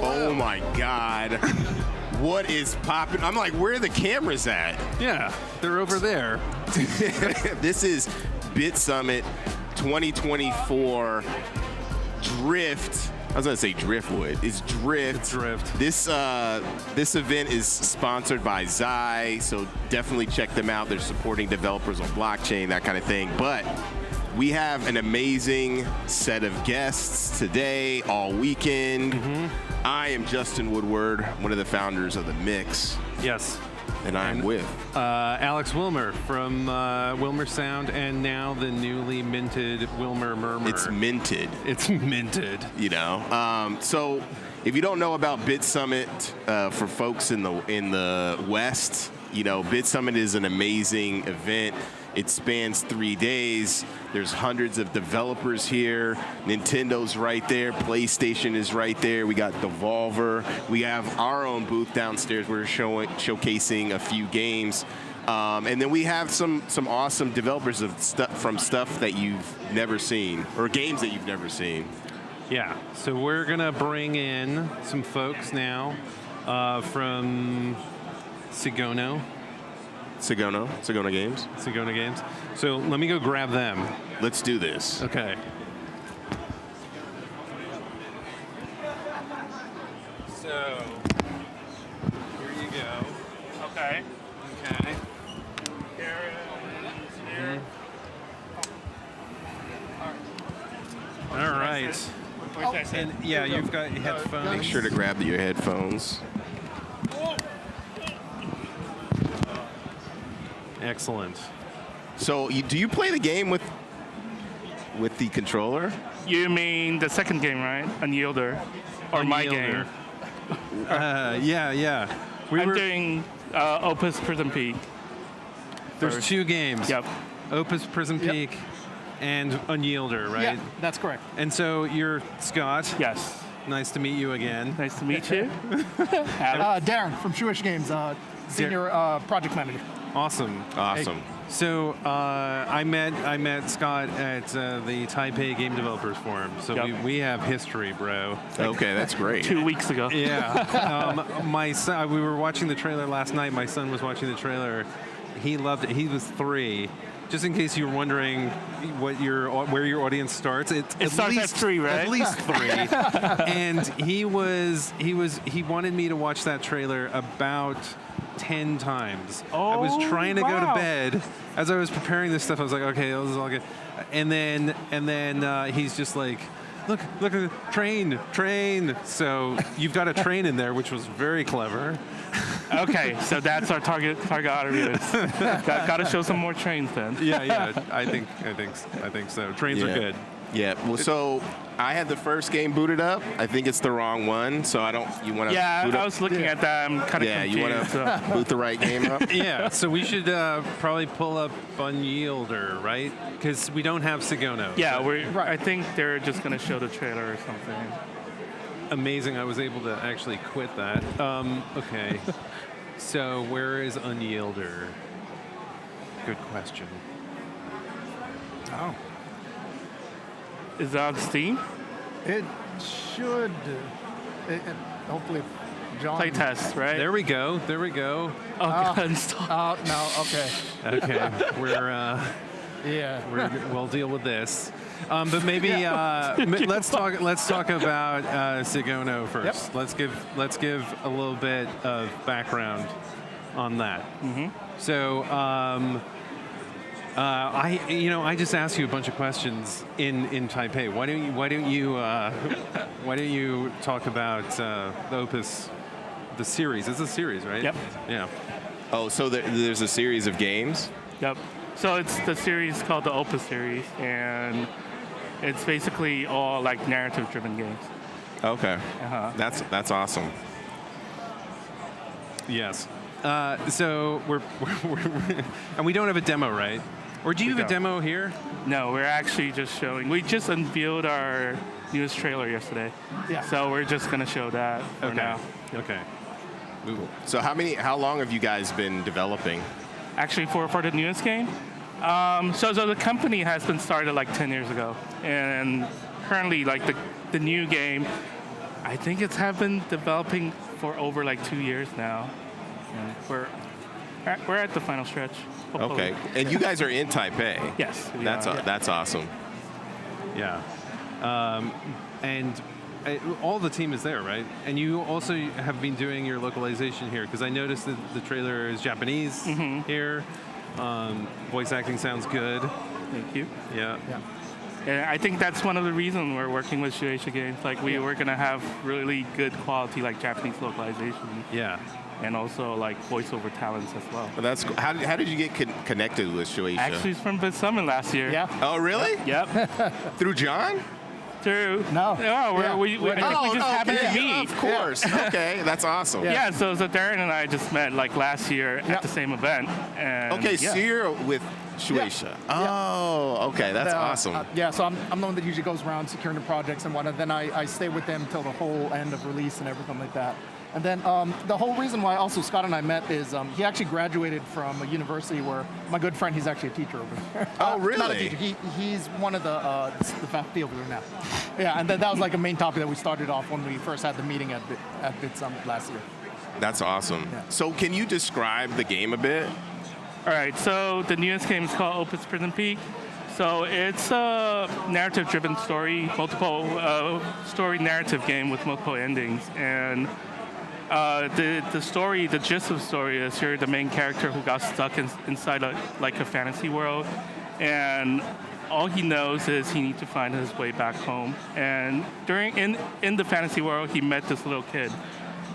Oh my God. What is popping? I'm like, where are the cameras at? Yeah, they're over there. This is BitSummit 2024 Drift. I was gonna say Driftwood. It's Drift. Drift. This event is sponsored by Zai, so definitely check them out. They're supporting developers on blockchain, that kind of thing. But we have an amazing set of guests today, all weekend. I am Justin Woodward, one of the founders of The Mix. Yes. And I'm with Alex Wilmer from Wilmer Sound, and now the newly minted Wilmer Murmur. It's minted. It's minted. You know. So if you don't know about BitSummit, for folks in the West, you know, BitSummit is an amazing event. It spans 3 days. There's hundreds of developers here. Nintendo's right there. PlayStation is right there. We got Devolver. We have our own booth downstairs. We're showcasing a few games. And then we have some awesome developers of stuff that you've never seen, or games that you've never seen. Yeah, so we're gonna bring in some folks now from Sigono Games. Sigono Games. So let me go grab them. Let's do this. Okay. So, here you go. Okay. Okay. Here. All right. Where's that And yeah, you've got headphones. Make sure to grab your headphones. Excellent. So, do you play the game with the controller? You mean the second game, right? Unyielder. Or my Unyielder. game. Yeah. I'm doing Opus Prism Peak. There's first. 2 games. Yep. Opus Prism Peak and Unyielder, right? Yeah, that's correct. And so you're Scott. Yes. Nice to meet you again. Nice to meet you. Darren from Shoeish Games, senior project manager. Awesome. Awesome. So I met Scott at the Taipei Game Developers Forum. So Yep. we have history, bro. Okay, that's great. 2 weeks ago. Yeah. My son, we were watching the trailer last night. My son was watching the trailer. He loved it. He was 3. Just in case you were wondering where your audience starts, It starts at 3, right? At least 3. And he wanted me to watch that trailer about 10 times. I was trying to go to wow. bed. As I was preparing this stuff, I was like, okay, this is all good. And then he's just like, look at the train. So you've got a train in there, which was very clever. Okay, so that's our target audience. Got to show some more trains then. Yeah. I think so. Trains are good. Yeah. Well, so I had the first game booted up. I think it's the wrong one, so I don't. You want to? Yeah, boot up? I was looking at that. I'm kind of Yeah, confused. you want to boot the right game up? Yeah, so we should probably pull up Unyielder, right? Because we don't have Sigono. Yeah, I think they're just going to show the trailer or something. Amazing, I was able to actually quit that. Okay, so where is Unyielder? Good question. Oh. Is that on Steam? It should, hopefully, John. Playtest, right? There we go. Oh, God. No, okay. Okay, Yeah. we'll deal with this. But maybe let's talk about Sigono first. Yep. Let's give a little bit of background on that. Mm-hmm. So I just asked you a bunch of questions in Taipei. Why don't you talk about the Opus, the series? It's a series, right? Yep. Yeah. Oh, so there's a series of games? Yep. So it's the series called the Opus series, and it's basically all like narrative-driven games. Okay. Uh-huh. That's awesome. Yes. So we're and we don't have a demo, right? Or do you have a demo here? No, we're actually just showing. We just unveiled our newest trailer yesterday. Yeah. So we're just going to show that for now. Okay. Cool. So how long have you guys been developing? Actually, for the newest game, so the company has been started like 10 years ago, and currently like the new game, I I think it's have been developing for over like 2 years now. And we're at the final stretch. Hopefully. Okay, and you guys are in Taipei. Yes. we That's are. that's awesome. Yeah. And all the team is there, right? And you also have been doing your localization here, because I noticed that the trailer is Japanese here. Voice acting sounds good. Thank you. Yeah. And I think that's one of the reasons we're working with Shueisha Games. Like we were gonna have really good quality, like Japanese localization, Yeah. and also like voiceover talents as well. Well, that's how did you get connected with Shueisha? Actually, it's from BitSummit last year. Yeah. Oh, really? Yep. Through John? True. No. No, we I think we just happened to meet. Of course. Okay, that's awesome. Yeah, so Darren and I just met like last year at the same event. And Okay, yeah. so you're with Shueisha. Oh, okay, that's awesome. Yeah, so I'm the one that usually goes around securing the projects and whatnot. Then I stay with them till the whole end of release and everything like that. And then the whole reason why also Scott and I met is he actually graduated from a university where my good friend, he's actually a teacher over there. Oh, Not a really? teacher. He's one of the faculty over there now. Yeah, and that was like a main topic that we started off when we first had the meeting at BitSummit last year. That's awesome. Yeah. So can you describe the game a bit? All right, so the newest game is called OPUS Prism Peak. So it's a narrative-driven story, multiple story narrative game with multiple endings. And the story, the gist of the story is you're the main character who got stuck inside like a fantasy world. And all he knows is he needs to find his way back home. And in the fantasy world, he met this little kid.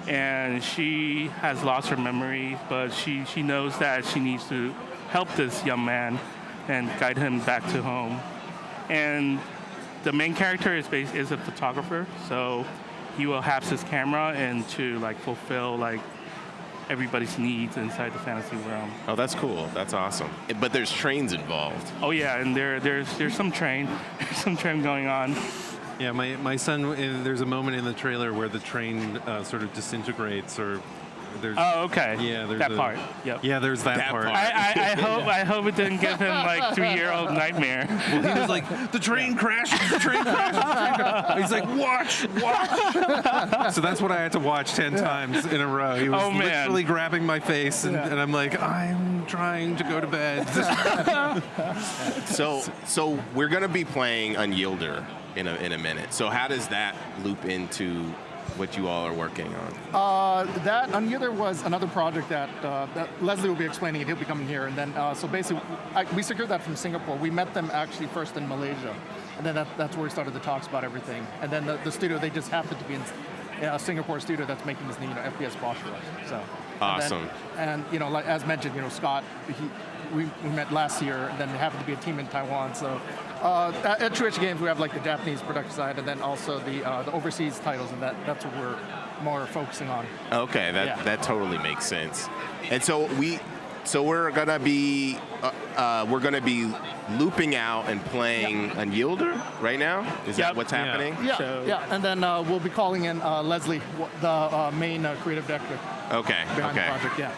And she has lost her memory, but she knows that she needs to help this young man and guide him back to home. And the main character is a photographer, so he will have his camera and to like fulfill like everybody's needs inside the fantasy realm. Oh, that's cool. That's awesome. But there's trains involved. Oh yeah, and there's some train, there's some train going on. Yeah, my son, there's a moment in the trailer where the train sort of disintegrates, or there's... Oh, okay. Yeah, there's that part. Yep. Yeah, there's that part. I hope it didn't give him like 3-year-old nightmare. Well, he was like, the train crashes, the train crashes, the train crashes. He's like, watch. So that's what I had to watch 10 times in a row. He was literally grabbing my face, and I'm like, I'm trying to go to bed. So we're going to be playing Unyielder in a minute. So how does that loop into what you all are working on? That Unyielder was another project that Leslie will be explaining it. He'll be coming here. And then, so basically, we secured that from Singapore. We met them actually first in Malaysia. And then that's where we started the talks about everything. And then the studio, they just happened to be in a Singapore studio that's making this new FPS boss rush. So Awesome. And like as mentioned, Scott, we met last year, and then there happened to be a team in Taiwan. So at Shueisha Games, we have like the Japanese production side, and then also the overseas titles, and that's what we're more focusing on. Okay, that totally makes sense. And so we're gonna be looping out and playing Unyielder right now. Is that what's happening? Yeah. And then we'll be calling in Leslie, the main creative director. Okay. Behind the project. Yeah.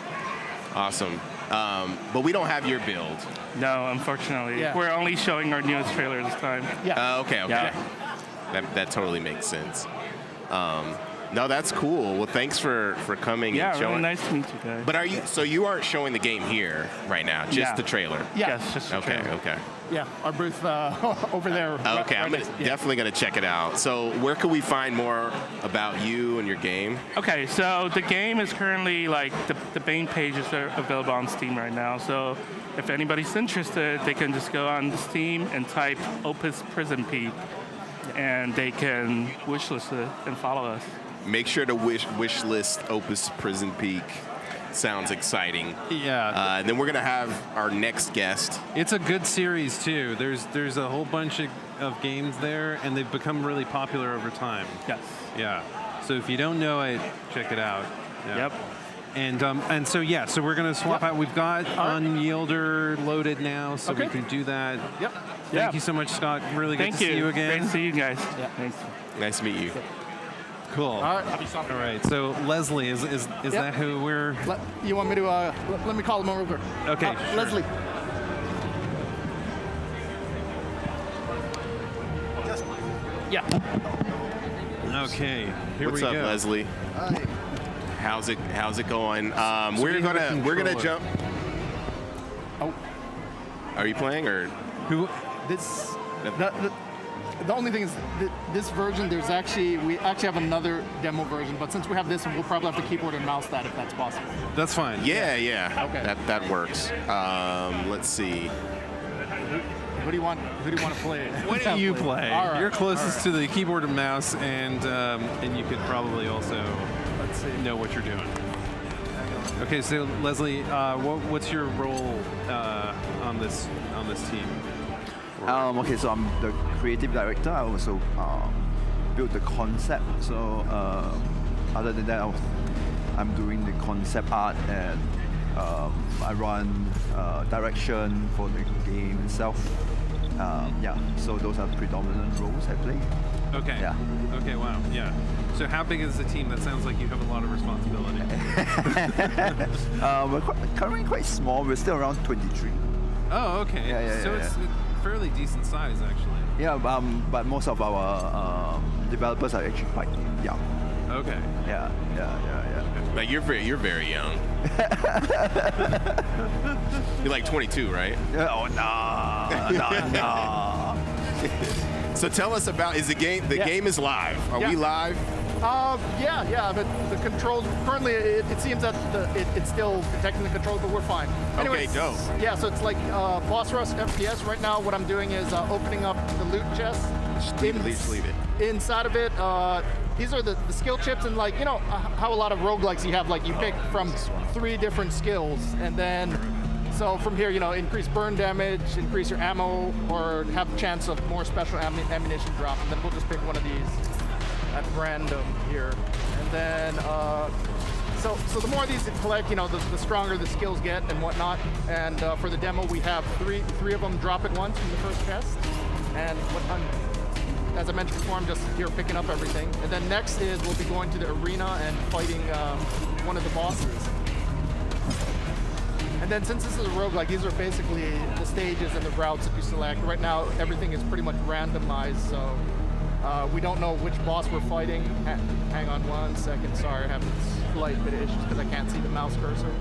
Awesome. But we don't have your build. No, unfortunately. Yeah. We're only showing our newest trailer this time. Yeah. Okay. Yeah. That totally makes sense. No, that's cool. Well, thanks for coming and showing. Really nice to meet you guys. But you aren't showing the game here right now, just the trailer? Yeah. Yes, just the trailer. Okay. Yeah, our booth over there. Okay, I'm definitely going to check it out. So where can we find more about you and your game? Okay, so the game is currently, like, the main pages are available on Steam right now. So if anybody's interested, they can just go on Steam and type OPUS Prism Peak, and they can wishlist it and follow us. Make sure to wish list Opus Prison Peak. Sounds exciting. Yeah. And then we're going to have our next guest. It's a good series, too. There's a whole bunch of games there, and they've become really popular over time. Yes. Yeah. So if you don't know it, check it out. Yeah. Yep. And so we're going to swap out. We've got Unyielder loaded now, so we can do that. Yep. Thank you so much, Scott. Really good to see you again. Great to see you guys. Yeah. Thanks. Nice to meet you. Cool. All right. All right. So Leslie, is that who we're? You want me to? Let me call him over. Okay. Sure. Leslie. Yeah. Okay, here What's we up, go. Leslie? Hi. How's it going? So We're you have a gonna controller. jump. Oh, Are you playing or? Who? this. The only thing is, this version, we actually have another demo version, but since we have this one, we'll probably have to keyboard and mouse that if that's possible. That's fine. Yeah. Okay. That works. Let's see. Who do you want to play? What do you play? All right, You're closest all to the keyboard and mouse, and you could probably also Let's see. know what you're doing. Okay, so Leslie, what's your role on this team? Okay, so I'm the creative director. I also built the concept. So other than that, I'm doing the concept art, and I run direction for the game itself. Yeah, so those are predominant roles I play. Okay. Yeah. Okay, wow, yeah. So how big is the team? That sounds like you have a lot of responsibility. We're currently quite small. We're still around 23. Oh, okay. Yeah, So it's a fairly decent size, actually. Yeah, but most of our developers are actually quite young. Okay. Yeah. Like you're very young. You're like 22, right? Oh no. So tell us about the game. The Yeah. game is live. Are Yeah. we live? Yeah, but the controls, currently it seems that it's still detecting the controls, but we're fine. Anyways, dope. Yeah, so it's like boss rush FPS. Right now what I'm doing is opening up the loot chest. Just leave it. Inside of it, these are the skill chips, and like, you know, how a lot of roguelikes you have, like you pick from 3 different skills, and then so from here, you know, increase burn damage, increase your ammo, or have a chance of more special ammunition drop, and then we'll just pick one of these at random here. And then, so the more of these you collect, you know, the stronger the skills get and whatnot. And for the demo, we have three of them drop at once from the first chest. And as I mentioned before, I'm just here picking up everything. And then next is we'll be going to the arena and fighting one of the bosses. And then since this is a roguelike, these are basically the stages and the routes that you select. Right now, everything is pretty much randomized, so we don't know which boss we're fighting. Hang on one second, sorry, I have a slight bit of issues because I can't see the mouse cursor.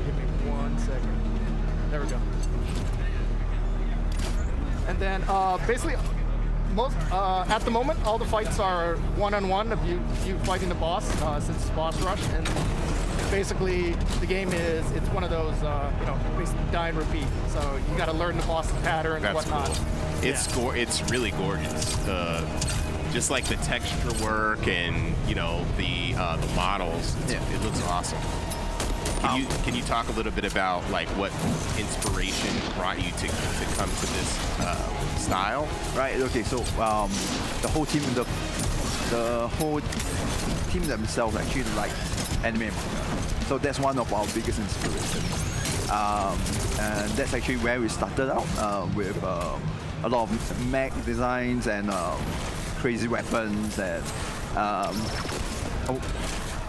Give me 1 second. There we go. And then basically, at the moment, all the fights are one-on-one of you fighting the boss since it's boss rush, and basically the game it's one of those you know, basically die and repeat. So you got to learn the boss's pattern and That's whatnot. cool. It's really gorgeous. Just like the texture work and, you know, the models. It looks awesome. Can you talk a little bit about like what inspiration brought you to come to this style? Right. Okay. So the whole team themselves actually like anime. So that's one of our biggest inspirations. And that's actually where we started out with a lot of mech designs and crazy weapons and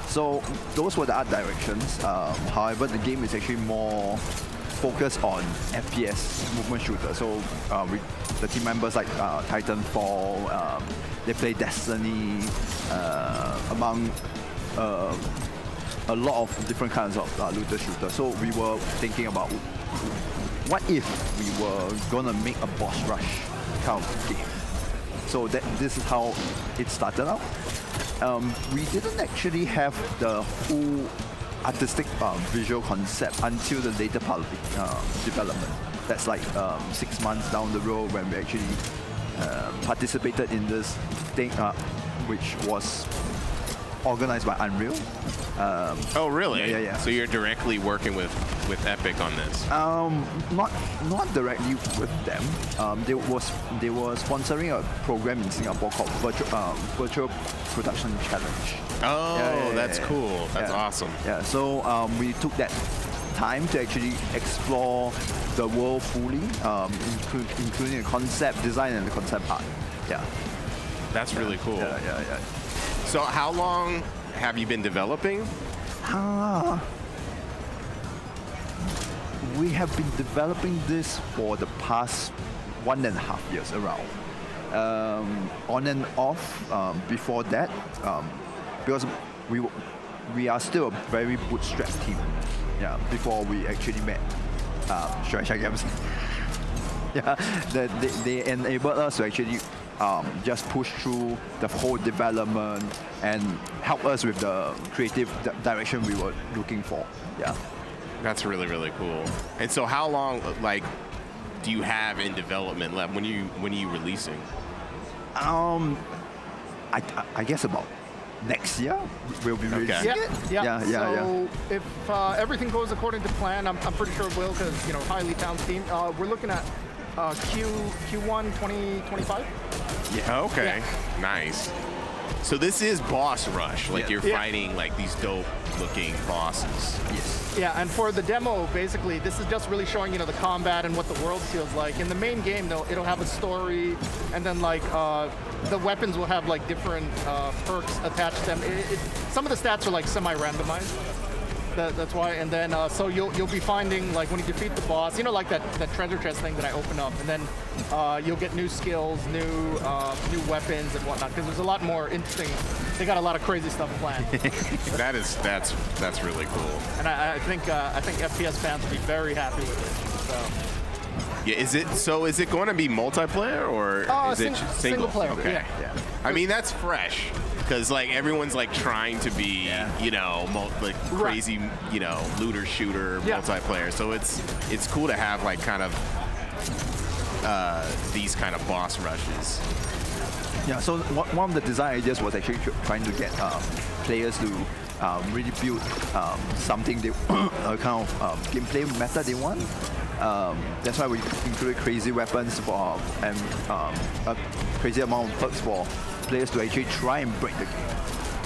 so those were the art directions. However, the game is actually more focused on FPS movement shooter. So the team members like Titanfall, they play Destiny, among a lot of different kinds of looter shooters. So we were thinking about what if we were gonna make a boss rush kind of game. So this is how it started out. We didn't actually have the full artistic visual concept until the later part of the development. That's like 6 months down the road when we actually participated in this thing, which was organized by Unreal. Oh, really? Yeah. So you're directly working with Epic on this? Not directly with them. They were sponsoring a program in Singapore called Virtual Production Challenge. Oh, Yeah, that's cool. That's awesome. Yeah. So we took that time to actually explore the world fully, including the concept design and the concept art. Yeah. That's really cool. Yeah. So how long have you been developing? We have been developing this for the past 1.5 years around. On and off before that, because we are still a very bootstrapped team. Yeah, before we actually met Sigono Games. Yeah, they enabled us to actually just push through the whole development and help us with the creative direction we were looking for. Yeah. That's really, really cool. And so how long, like, do you have in development left? When are you releasing? I guess about next year we'll be releasing it. Yeah. So if everything goes according to plan, I'm pretty sure it will, because Highly Town's team. We're looking at Q1 2025. Yeah. Okay. Yeah. Nice. So this is boss rush, like you're fighting like these dope looking bosses. Yes. Yeah, and for the demo, basically, this is just really showing the combat and what the world feels like. In the main game, though, it'll have a story, and then like the weapons will have like different perks attached to them. Some of the stats are like semi-randomized. That's why, and then so you'll be finding, like, when you defeat the boss, like that treasure chest thing that I open up, and then you'll get new skills, new weapons and whatnot, because there's a lot more interesting. They got a lot of crazy stuff planned. that's really cool. And I think FPS fans will be very happy with it. So. Yeah, is it going to be multiplayer or is it single player? Okay. Yeah. I mean, that's fresh. Because like everyone's like trying to be, like crazy, looter shooter multiplayer. So it's cool to have like kind of these kind of boss rushes. Yeah. So one of the design ideas was actually trying to get players to really build something they a kind of gameplay meta they want. That's why we included crazy weapons for and a crazy amount of perks for players to actually try and break the game.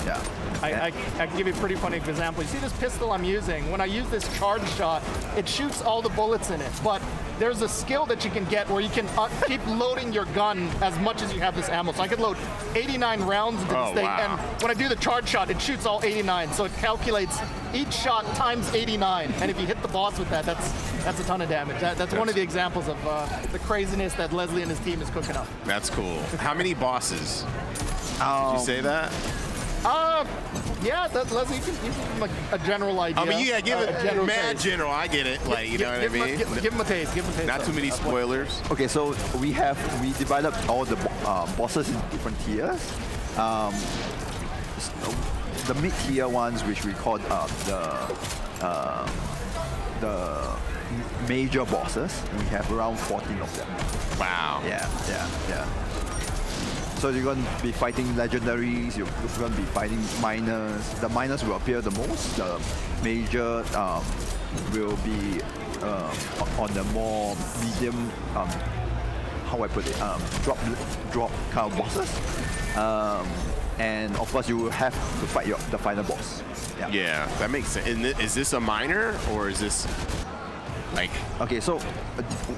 Yeah. I can give you a pretty funny example. You see this pistol I'm using? When I use this charge shot, it shoots all the bullets in it. But there's a skill that you can get where you can keep loading your gun as much as you have this ammo. So I could load 89 rounds into this thing, and when I do the charge shot, it shoots all 89. So it calculates each shot times 89. And if you hit the boss with that, that's a ton of damage. That's one of the examples of the craziness that Leslie and his team is cooking up. That's cool. How many bosses? Did you say that? Yeah, Leslie, you can give him a general idea. I mean, yeah, give it general mad taste. general. I get it. Like, you know what I mean? Give him a taste. Give him a taste. Not too many spoilers. Okay, so we divided all the bosses in different tiers. The mid-tier ones, which we called the major bosses, we have around 14 of them. Wow. Yeah. So you're going to be fighting legendaries, you're going to be fighting minors. The minors will appear the most. The major will be on the more medium, how I put it, drop kind of bosses. And of course you will have to fight the final boss. Yeah, that makes sense. And is this a minor or is this like... Okay, so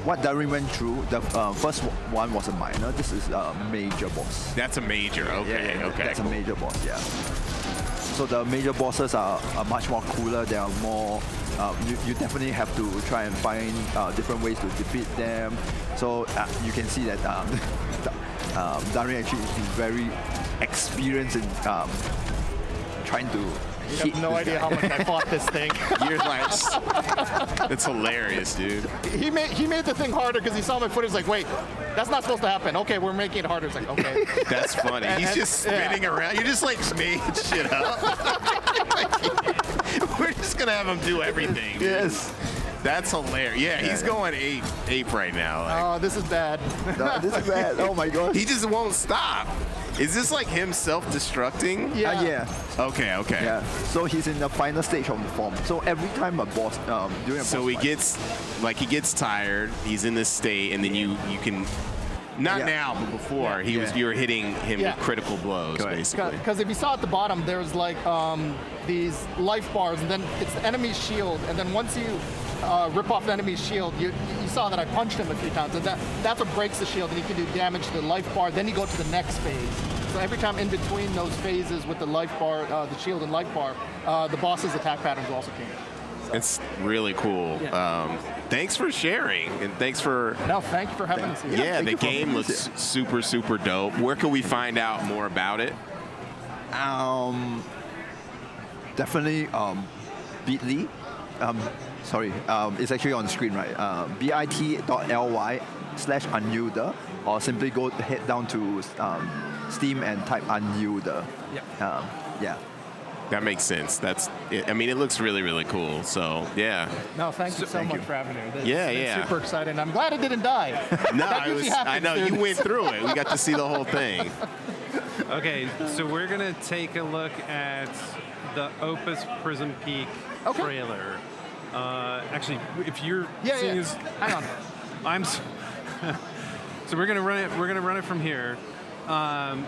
what Darren went through, the first one was a minor. This is a major boss. That's a major, okay, yeah, okay. That's a major boss, yeah. So the major bosses are much more cooler. They are more, you definitely have to try and find different ways to defeat them. So you can see that Darren actually is very experienced in trying to You have no idea how much I fought this thing. You're like, it's hilarious, dude. He made the thing harder because he saw my footage. Like, wait, that's not supposed to happen. Okay, we're making it harder. It's like, okay. That's funny. He's just spinning around. You're just like making shit up. We're just gonna have him do everything. Dude. Yes. That's hilarious. Yeah, he's going ape right now. Like. Oh, this is bad. No, this is bad. Oh my god. He just won't stop. Is this like him self-destructing? Yeah. Yeah. Okay. Okay. Yeah. So he's in the final stage of the form. So every time a boss during a so boss he fight, gets tired. He's in this state, and then you can. Not now, but before you were hitting him with critical blows, basically. Because if you saw at the bottom, there's like these life bars, and then it's the enemy's shield, and then once you rip off the enemy's shield, you saw that I punched him a few times, and that's what breaks the shield, and you can do damage to the life bar. Then you go to the next phase. So every time in between those phases with the life bar, the shield and life bar, the boss's attack patterns will also change. It's really cool. Thanks for sharing, and thanks for. No, thank you for having us here. Yeah, the game looks super, super dope. Where can we find out more about it? Definitely bit.ly. Sorry, it's actually on the screen, right? bit.ly/Unyielder, or simply head down to Steam and type Unyielder. Yeah. That makes sense. I mean, it looks really, really cool. So, yeah. No, thank you so much for having me. Yeah. Super exciting. I'm glad it didn't die. No, I know you went through it. We got to see the whole thing. Okay, so we're gonna take a look at the Opus Prism Peak trailer. Actually, if you're seeing this, hang on. So we're gonna run it. We're gonna run it from here, and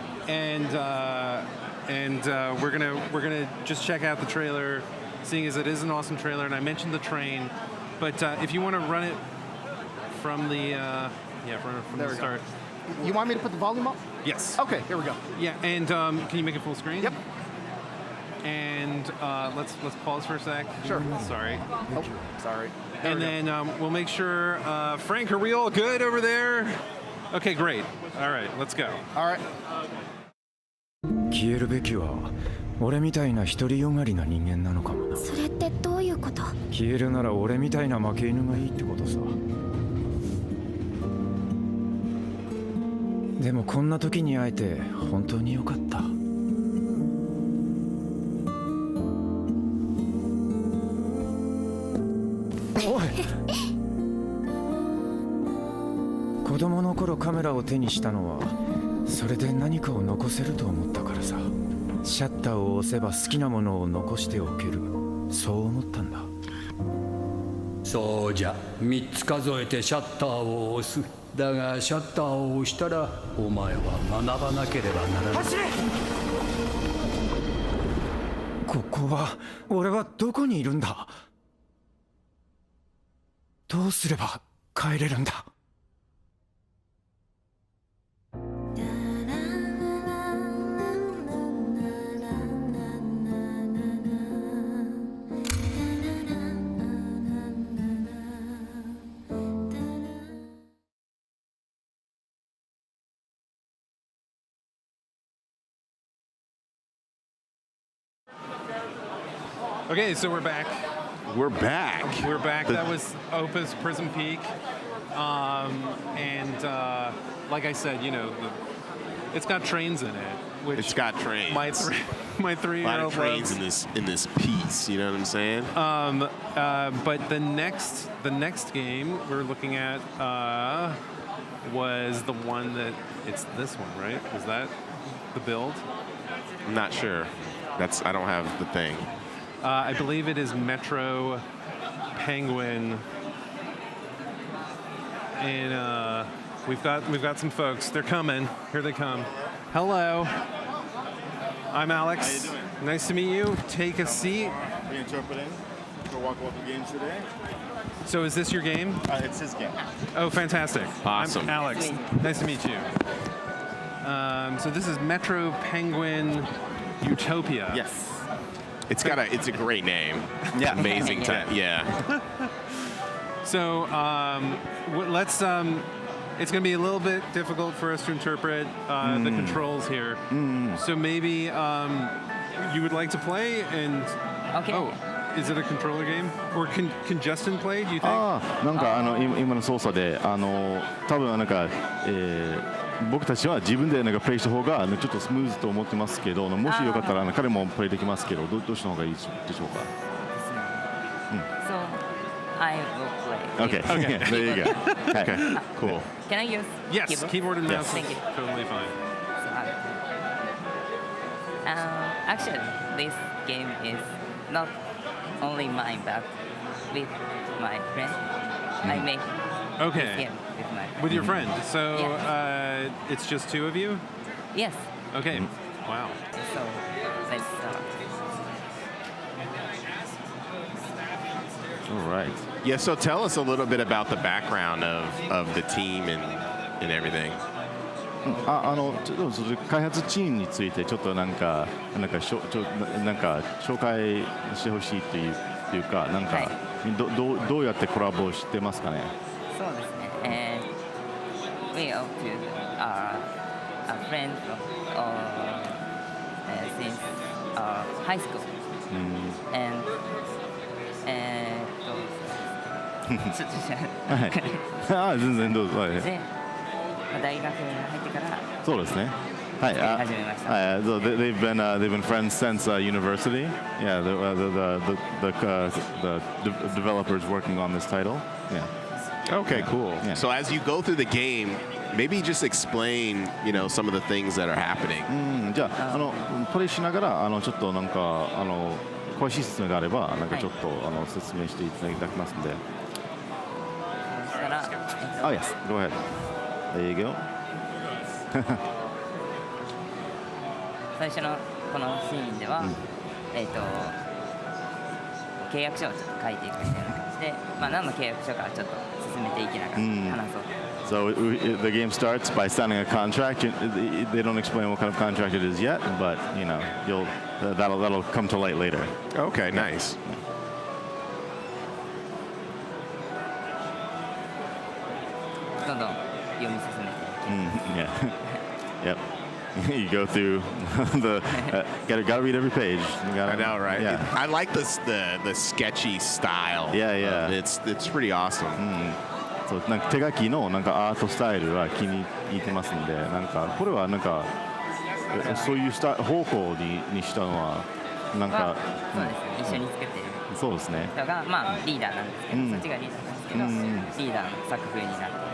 we're gonna just check out the trailer, seeing as it is an awesome trailer. And I mentioned the train, but if you want to run it from the from the start. You want me to put the volume up? Yes. Okay, here we go. Yeah, and can you make it full screen? Yep. And let's pause for a sec. Sure. Sorry. Oh, sorry. And then we'll make sure. Frank, are we all good over there? Okay, great. All right, let's go. All right. 消えるべきは俺みたいな独りよがりな人間なのかもな。それってどういうこと？消えるなら俺みたいな負け犬がいいってことさ。でもこんな時に会えて本当によかった。おい。子供の頃カメラを手にしたのはそれで何かを残せると思ったからさ。シャッターを押せば好きなものを残しておける、そう思ったんだ。そうじゃ、3つ数えてシャッターを押す。だがシャッターを押したらお前は学ばなければならない。走れ！ここは俺はどこにいるんだ？どうすれば帰れるんだOkay, so we're back. We're back. We're back. That was Opus Prism Peak, and like I said, you know, it's got trains in it. Which it's got trains. My 3-year-old a lot of trains in this piece. You know what I'm saying? But the next game we're looking at was the one that it's this one, right? Is that the build? I'm not sure. I don't have the thing. I believe it is Metro Penguin, and we've got some folks. They're coming. Here they come. Hello. I'm Alex. How you doing? Nice to meet you. Take a seat. We're interpreting for Walk Games today. So is this your game? It's his game. Oh, fantastic. Awesome. I'm Alex. Nice to meet you. So this is Metro Penguin Utopia. Yes. It's a great name. Yeah. Amazing time. Yeah. So let's. It's going to be a little bit difficult for us to interpret the controls here. So maybe you would like to play and. Okay. Oh, is it a controller game? Or can Justin play? Do you think? なんか今の操作で多分なんか、僕たちは自分でなんかプレイした方がちょっとスムーズと思ってますけど、もしよかったら彼もプレイできますけど、どうした方がいいでしょうか。So I will play. Okay. There you go. Okay. Cool. Can I use Yes, keyboard? keyboard and mouse Thank is you. totally fine. Actually, this game is not only mine, but with my friend. I make this Okay. game with my friend. With your friend. So Yeah. it's just two of you? Yes. Okay. Wow. So let's start. All right. Yeah. So tell us a little bit about the background of the team and everything. ちょっとそれ開発チームについてちょっとなんか紹介してほしいっていうっていうか、なんか、はいどうやってコラボしてますかね。そうですね。We are to a friend from since high school. And ちょっと知らないはい。全然どうぞ。はい。で、大学に入ってからそうですね。はい。始めました。はい。So they've been friends since university. Yeah. The developers working on this title. Yeah. Okay, cool. Yeah. So as you go through the game, maybe just explain, some of the things that are happening. じゃあプレイしながらちょっとなんか詳しい説明があればなんかちょっと説明していただきますので。そしたら、Oh yes. Go ahead. There you go. 最初のこのシーンでは、契約書をちょっと書いていくみたいな感じで、何の契約書かちょっと進めていきながら話そう。So the game starts by signing a contract. They don't explain what kind of contract it is yet, but that'll come to light later. Okay, nice. どんどん読み進めていきます。Yeah. Yep. You go through the gotta read every page. I know, right? Yeah. I like the sketchy style. Yeah. It's pretty awesome. そうなんか手書きのなんかアートスタイルは気に入ってますんで、なんかこれはなんかそういう方向にしたのはなんかそうですね。一緒に作ってる。そうですね。人がリーダーなんですけど、そっちがリーダーなんですけど、リーダーの作風になって。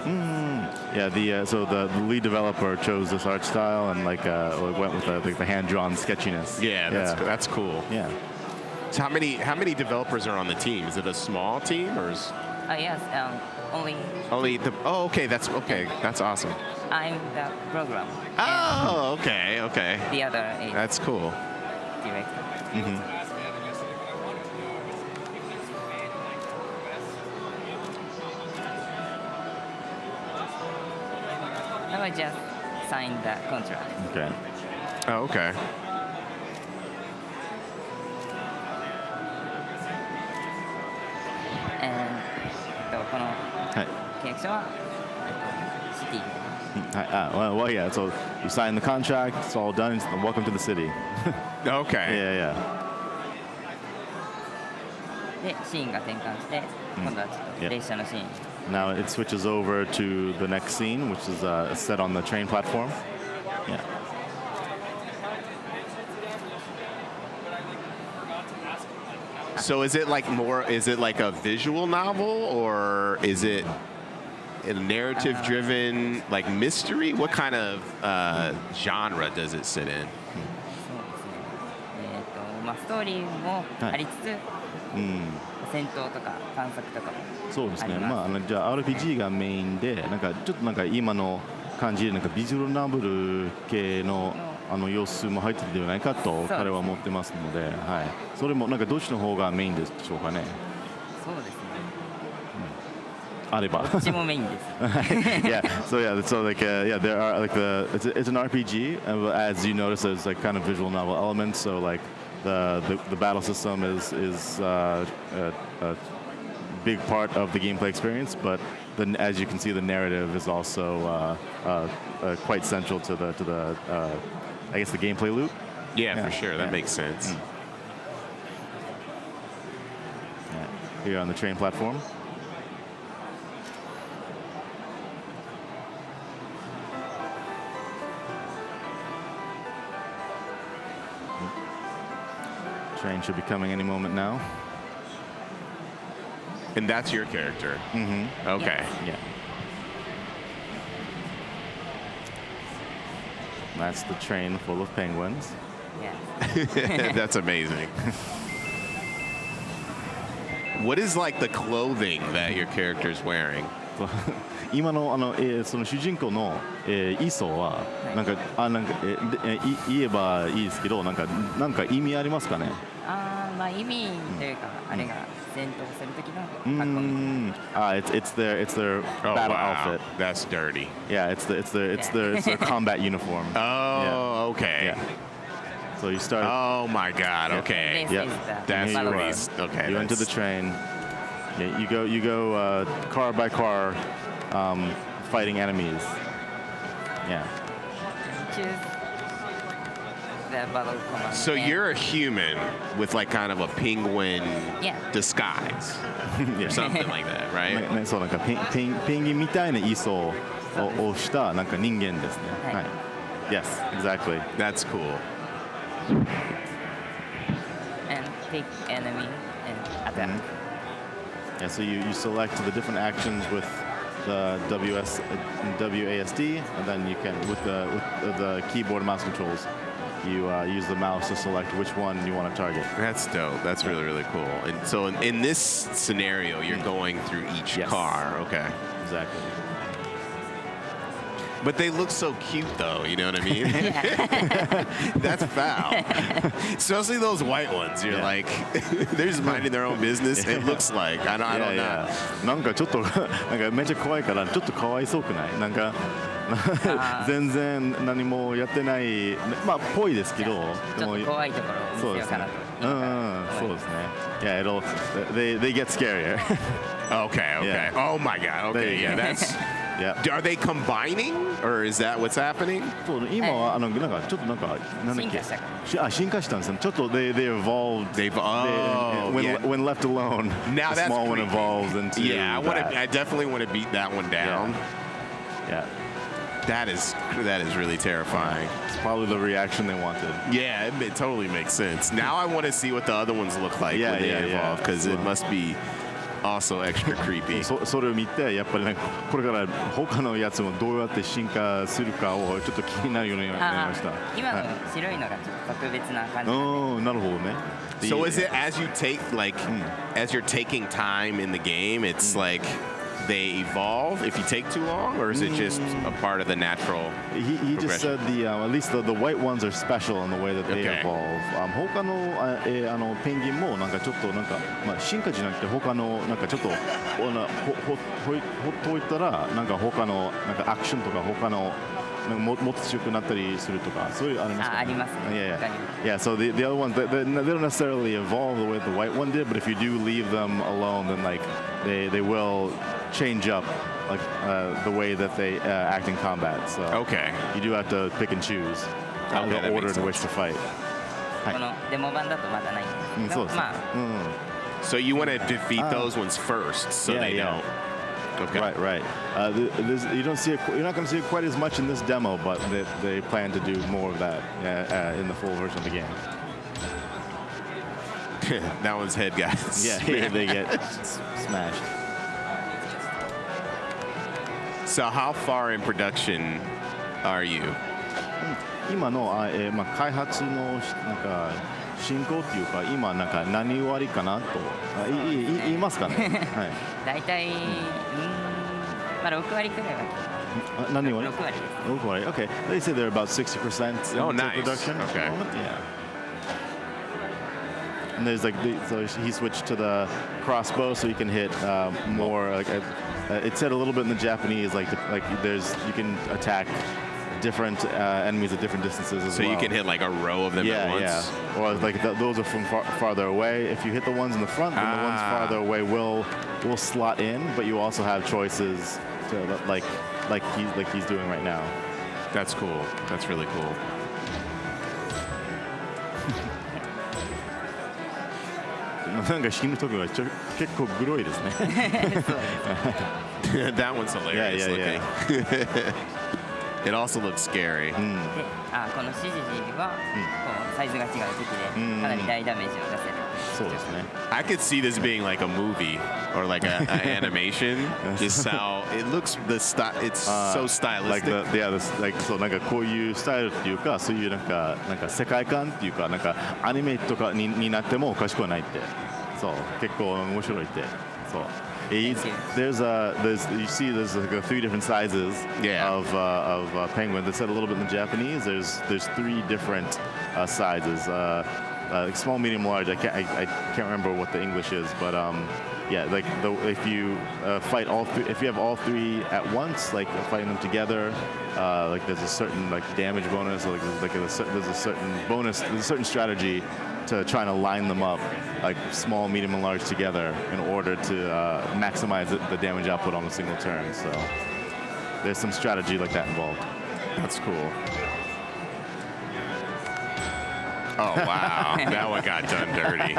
Yeah, so the lead developer chose this art style and went with the hand-drawn sketchiness. Yeah, that's cool. Yeah. So how many developers are on the team? Is it a small team or is Yes, only the? Oh, okay, that's awesome. I'm the programmer. Oh, okay. The other is That's cool. director. Now I just signed the contract. Okay. Oh, okay. And このはい。契約書はシティ Well, yeah. So you sign the contract. It's all done. Welcome to the city. Okay. Yeah. でシーンが転換して今度はちょっと列車のシーン。Now it switches over to the next scene, which is set on the train platform. Yeah. So is it like a visual novel or is it a narrative-driven like mystery? What kind of genre does it sit in? そうですね。ストーリーもありつつ、戦闘とか探索とかもそうですね。あります。じゃあ RPG がメインで、なんかちょっとなんか今の感じでなんかビジュアルナブル系の様子も入ってるんではないかと彼は思ってますので、はい。それもなんかどっちの方がメインでしょうかね。そうですね。あれば。どっちもメインです。Yeah. There are it's an RPG. As you notice, there's like kind of visual novel elements. So like the battle system is a big part of the gameplay experience, but then as you can see, the narrative is also quite central to the I guess the gameplay loop. Yeah, for sure. That makes sense. Here on the train platform. Train should be coming any moment now. And that's your character. Mm-hmm. Okay. Yeah. That's the train full of penguins. Yeah. That's amazing. What is like the clothing that your character is wearing? 今のその主人公の衣装はなんか言えばいいですけどなんか意味ありますかね？意味というかあれが戦闘する時の格好みたいな。It's their battle outfit. That's dirty. Yeah, it's their combat uniform. Oh, yeah. okay. Yeah. So you start. Oh my God. Okay. This Yep. is the That's Here you really are. okay. You enter the that's- train. Yeah, you go car by car, fighting enemies. Yeah. choose the battle command. So and- you're a human with like kind of a penguin Yeah. disguise Yeah. or something like that, right? ね、そうなんかペンギンみたいな衣装をしたなんか人間ですね。はいはい。Yes, exactly. That's cool. and pick enemy and attack. Yeah, so you select the different actions with the WASD, and then you can with the keyboard and mouse controls, you use the mouse to select which one you want to target. That's dope. That's really, really cool. And so in this scenario, you're going through each Yes. car. Okay. Exactly. But they look so cute, though. You know what I mean? That's foul. Especially those white ones. You're Yeah. like, they're just minding their own business. It looks like. I don't know. なんかちょっとなんかめっちゃ怖いからちょっとかわいそうくないなんか全然何もやってないまあぽいですけどちょっと怖いところを見せようかなと。そうですね Yeah, they get scarier. Okay, okay. Yeah. Oh, my God. There Okay, you yeah, go. that's... Yeah. Are they combining, or is that what's happening? そう今はなんかちょっとなんかなんだっけ進化したんですねちょっとthey evolved They've... Oh, when yeah. when left alone Now the that's small one creepy. evolves into Yeah, that. I definitely want to beat that one down. Yeah. That is really terrifying. It's probably the reaction they wanted. Yeah, it totally makes sense. Now I want to see what the other ones look like Yeah, when they yeah, yeah. evolve, because it must be also extra creepy. それを見てやっぱりなんかこれから他のやつもどうやって進化するかをちょっと気になるようになりました。今の白いのがちょっと特別な感じなんで。うん、なるほどね。 So is it as you take, like, as you're taking time in the game, it's like they evolve if you take too long, or is it just a part of the natural He just said at least the white ones are special in the way that they Okay. evolve. 他のペンギンもなんかちょっとなんかまあ進化じゃなくて他のなんかちょっとほっといたらなんか他のなんかアクションとか他のもっと強くなったりするとかそういうありますか？ありますね。 Yeah. So the other ones they don't necessarily evolve the way the white one did, but if you do leave them alone, then like they will change up like the way that they act in combat. So Okay. you do have to pick and choose Okay, the that order makes in which to fight. このデモ版だとまだないんですけど、そうですね。まあ So you want to defeat those ones first, so Yeah, they yeah. don't. Okay. Right. You don't see it. You're not going to see it quite as much in this demo, but they plan to do more of that in the full version of the game. That one's head, guys. Yeah, they get smashed. So how far in production are you? 今のまあ開発のなんか進行っていうか今なんか何割かなと言いますかね。はい。大体まあ6割くらいは何割6割です。 6割 Okay. They say they're about 60% Oh, into nice. production. at the Okay. moment. Yeah. And there's like so he switched to the crossbow so you can hit more. Like it said a little bit in the Japanese like there's you can attack different enemies at different distances as So well. you can hit like a row of them at once? Yeah. Or like those are from farther away. If you hit the ones in the front, then the ones farther away will slot in, but you also have choices to like he's doing right now. That's cool. That's really cool. That one's hilarious looking. It also looks scary. で、このシジジはこうサイズが違う敵でかなり大ダメージを出せる。そうですね。 I could see this being like a movie or like an animation. Just how it looks. It's so stylistic. Like そうなんかこういうスタイルっていうかそういうなんか世界観っていうかなんかアニメとかになってもおかしくはないって。そう結構面白いって。そう。You see there's like 3 different sizes of penguin. That said a little bit in the Japanese. There's 3 different sizes. like small, medium, large. I can't remember what the English is, but yeah, like if you fight all three, if you have all three at once, like fighting them together, like there's a certain like damage bonus, or like there's a certain bonus, there's a certain strategy to trying to line them up, like small, medium, and large together in order to maximize the damage output on a single turn. So there's some strategy like that involved. That's cool. Oh, wow. That one got done dirty.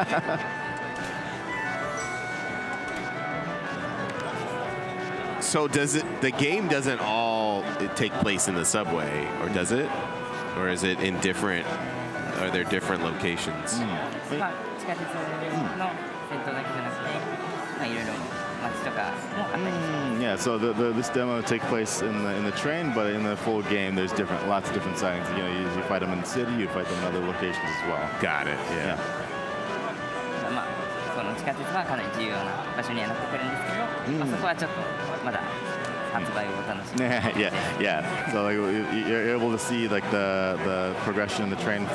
So the game doesn't all take place in the subway, or does it? Or is it in different, are there different locations? まあ地下鉄の戦闘だけじゃなくて、まあいろいろ街とかもあったりします。 Yeah, so this demo take place in the train, but in the full game, there's lots of different settings. You know, you fight them in the city, you fight them in other locations as well. Got it. Yeah. まあその地下鉄はかなり重要な場所にはなってくるんですけど、まあそこはちょっとまだ発売をお楽しみに。Yeah. So like, you're able to see like the progression in the train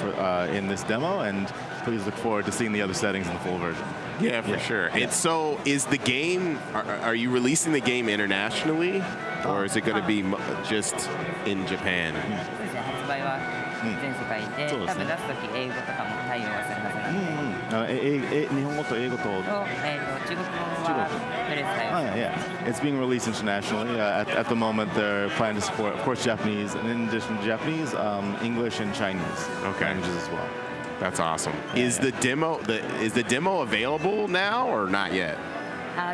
in this demo, and please look forward to seeing the other settings in the full version. Yeah, for sure. And so is the game, are you releasing the game internationally, or is it going to be just in Japan? そうですね、発売は全世界で、多分出すとき英語とかも対応はするはずなんで。日本語と英語と。中国語はとりあえず対応する。Yeah, it's being released internationally. At the moment, they're planning to support, of course, Japanese, and in addition to Japanese, English and Chinese languages as well. That's awesome. Is the demo available now or not yet?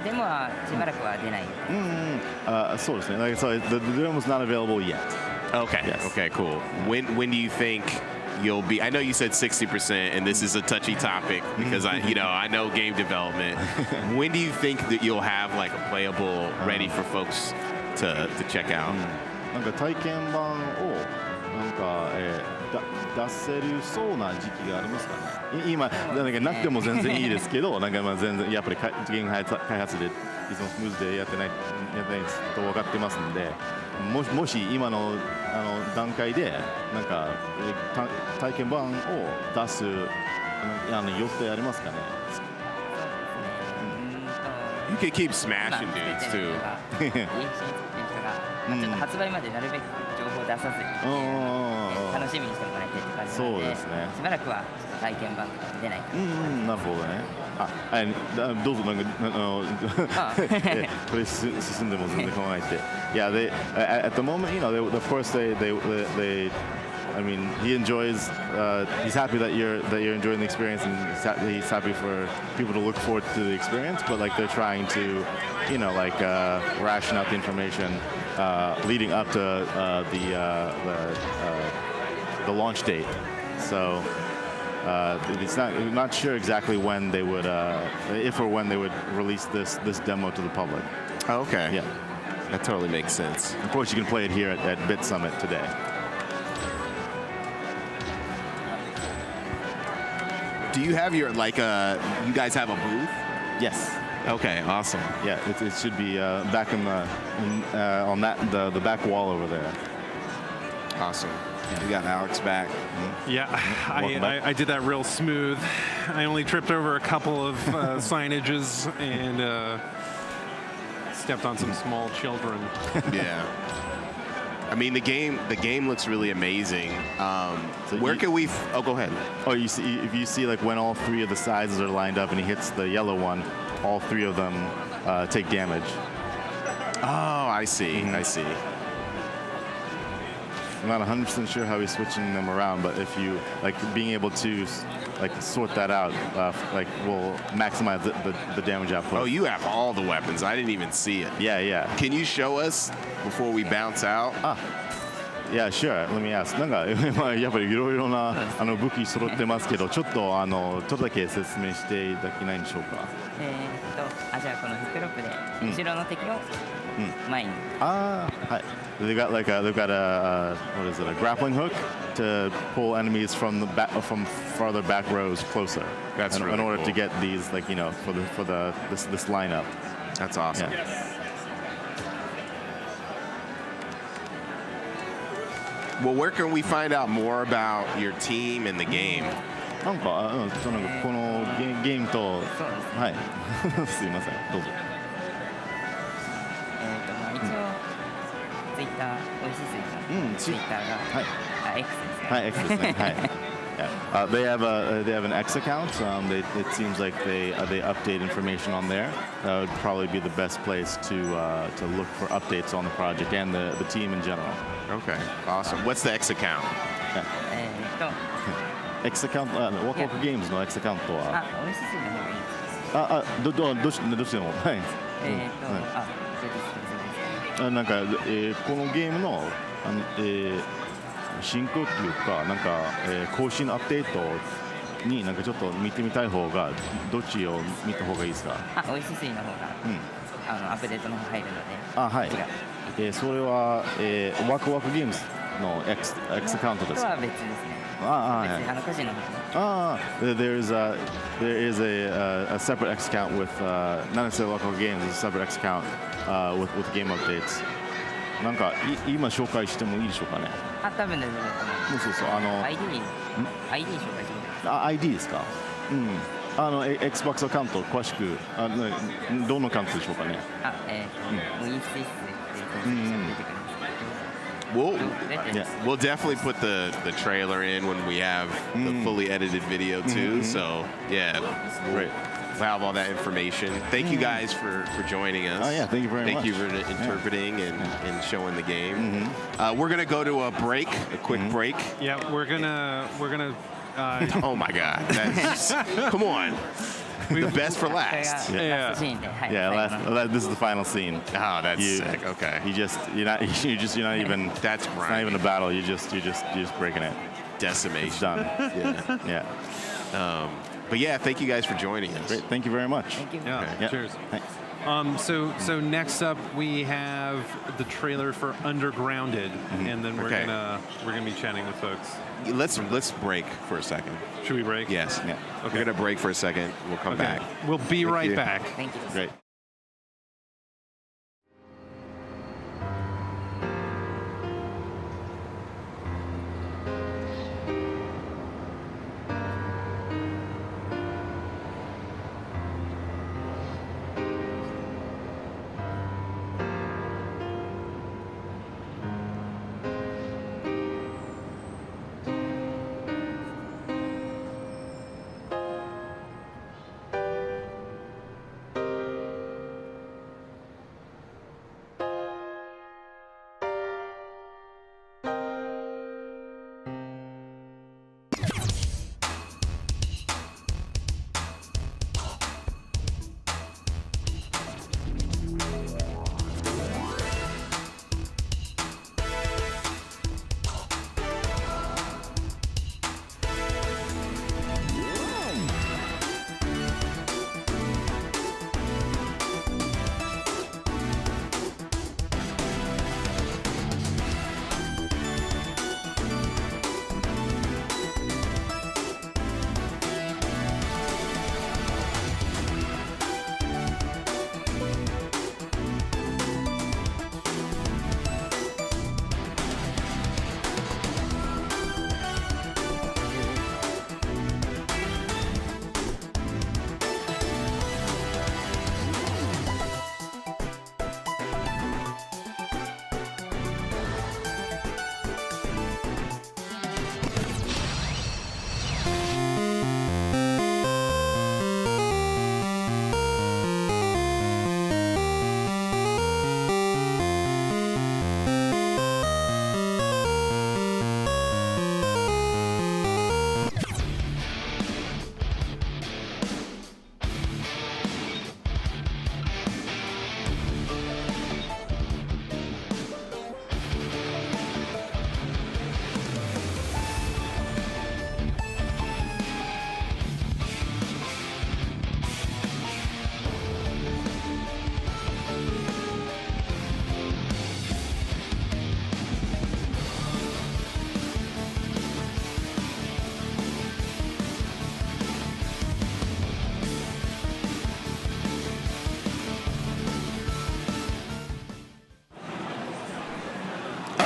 デモはしばらくは出ない。そうですね。Like, so the demo's not available yet. Okay. Yes. Okay. Cool. When do you think you'll be? I know you said 60%, and this is a touchy topic because I know game development. When do you think that you'll have like a playable ready for folks to check out? なんか体験版をなんか出せるそうな時期がありますかね。今なんかなくても全然いいですけど、なんかまあ全然やっぱりゲーム開発でいつもスムーズでやってないと分かってますんで、もし今の段階でなんか体験版を出す予定ありますかね。You can keep smashing dudes too. ちょっと発売までなるべく情報を出さずに楽しみにしてもらいたいって感じなので、しばらくはちょっと体験版とか出ないかな。なるほどね。どうぞなんかこれ進んでも全然構わないって。Yeah, at the moment, of course they I mean, he enjoys. He's happy that you're enjoying the experience, and he's happy for people to look forward to the experience. But like they're trying to, ration out the information leading up to the launch date. So it's not sure exactly when they would, if or when they would release this demo to the public. Oh, okay. Yeah, that totally makes sense. Of course, you can play it here at BitSummit today. Do you have your you guys have a booth? Yes. Okay, awesome. Yeah, it should be back on the back wall over there. Awesome. We got Alex back. Yeah, I did that real smooth. I only tripped over a couple of signages and stepped on some small children. Yeah. I mean, the game looks really amazing. So where can we? Go ahead. Oh, if you see like when all three of the sizes are lined up and he hits the yellow one, all three of them take damage. Oh, I see. I see. I'm not 100% sure how he's switching them around, but if you being able to sort that out, will maximize the damage output. Oh, you have all the weapons. I didn't even see it. Yeah. Can you show us before we bounce out? Yeah, sure. Let me ask. なんかやっぱりいろいろな武器揃ってますけど、ちょっとだけ説明していただけないんでしょうか。じゃあこのフックロックで後ろの敵を前に。はい。They've got a what is it? A grappling hook to pull enemies from farther back rows closer. That's really in order cool. to get these for this lineup. That's awesome. Yeah. Well, where can we find out more about your team and the game? なんか、そのこのゲームと、そうですね。はいすいません、どうぞ。まあ一応ツイッター、おいしいツイッターが、はい、X ですね。はい、X ですね。はい。Yeah. They have an X account. It seems like they update information on there. That would probably be the best place to look for updates on the project and the team in general. Okay, awesome. What's the X account? X アカウント、ワクワクゲームズの X アカウントは、おいしいの方がいいですか？どうしても、はい。なんか、このゲームの、進行っていうか、なんか、更新アップデートになんかちょっと見てみたい方が、どっちを見た方がいいですか？おいしいの方が、アップデートの方入るので。はい。それは、ワクワクゲームズの X アカウントですか？は別ですね。個人の方。There is a separate X account with not necessarily local games, a separate X account with game updates. なんか今紹介してもいいでしょうかね。多分ですね。そうID 紹介してもID ですか？Xbox アカウント詳しくどのアカウントでしょうかね。もういいっすって出てくるんですけど。We'll definitely put the trailer in when we have the fully edited video too. So yeah, we'll have all that information. Thank you guys for joining us. Oh yeah, thank you very much. Thank you for interpreting and showing the game. We're gonna go to a break, a quick break. Yeah, we're gonna. Oh my God! Come on. The best for last. Yeah. This is the final scene. Oh, that's sick. Okay. You're not even. That's right. It's not even a battle. You're just breaking it. Decimation. It's done. Yeah. But yeah, thank you guys for joining us. Great. Thank you very much. Thank you. Yeah. Cheers. Thanks. So next up we have the trailer for Undergrounded, and then we're gonna be chatting with folks. Let's break for a second. Should we break? Yes. Yeah. Okay. We're gonna break for a second. We'll come back. We'll be right back. Thank you. Great.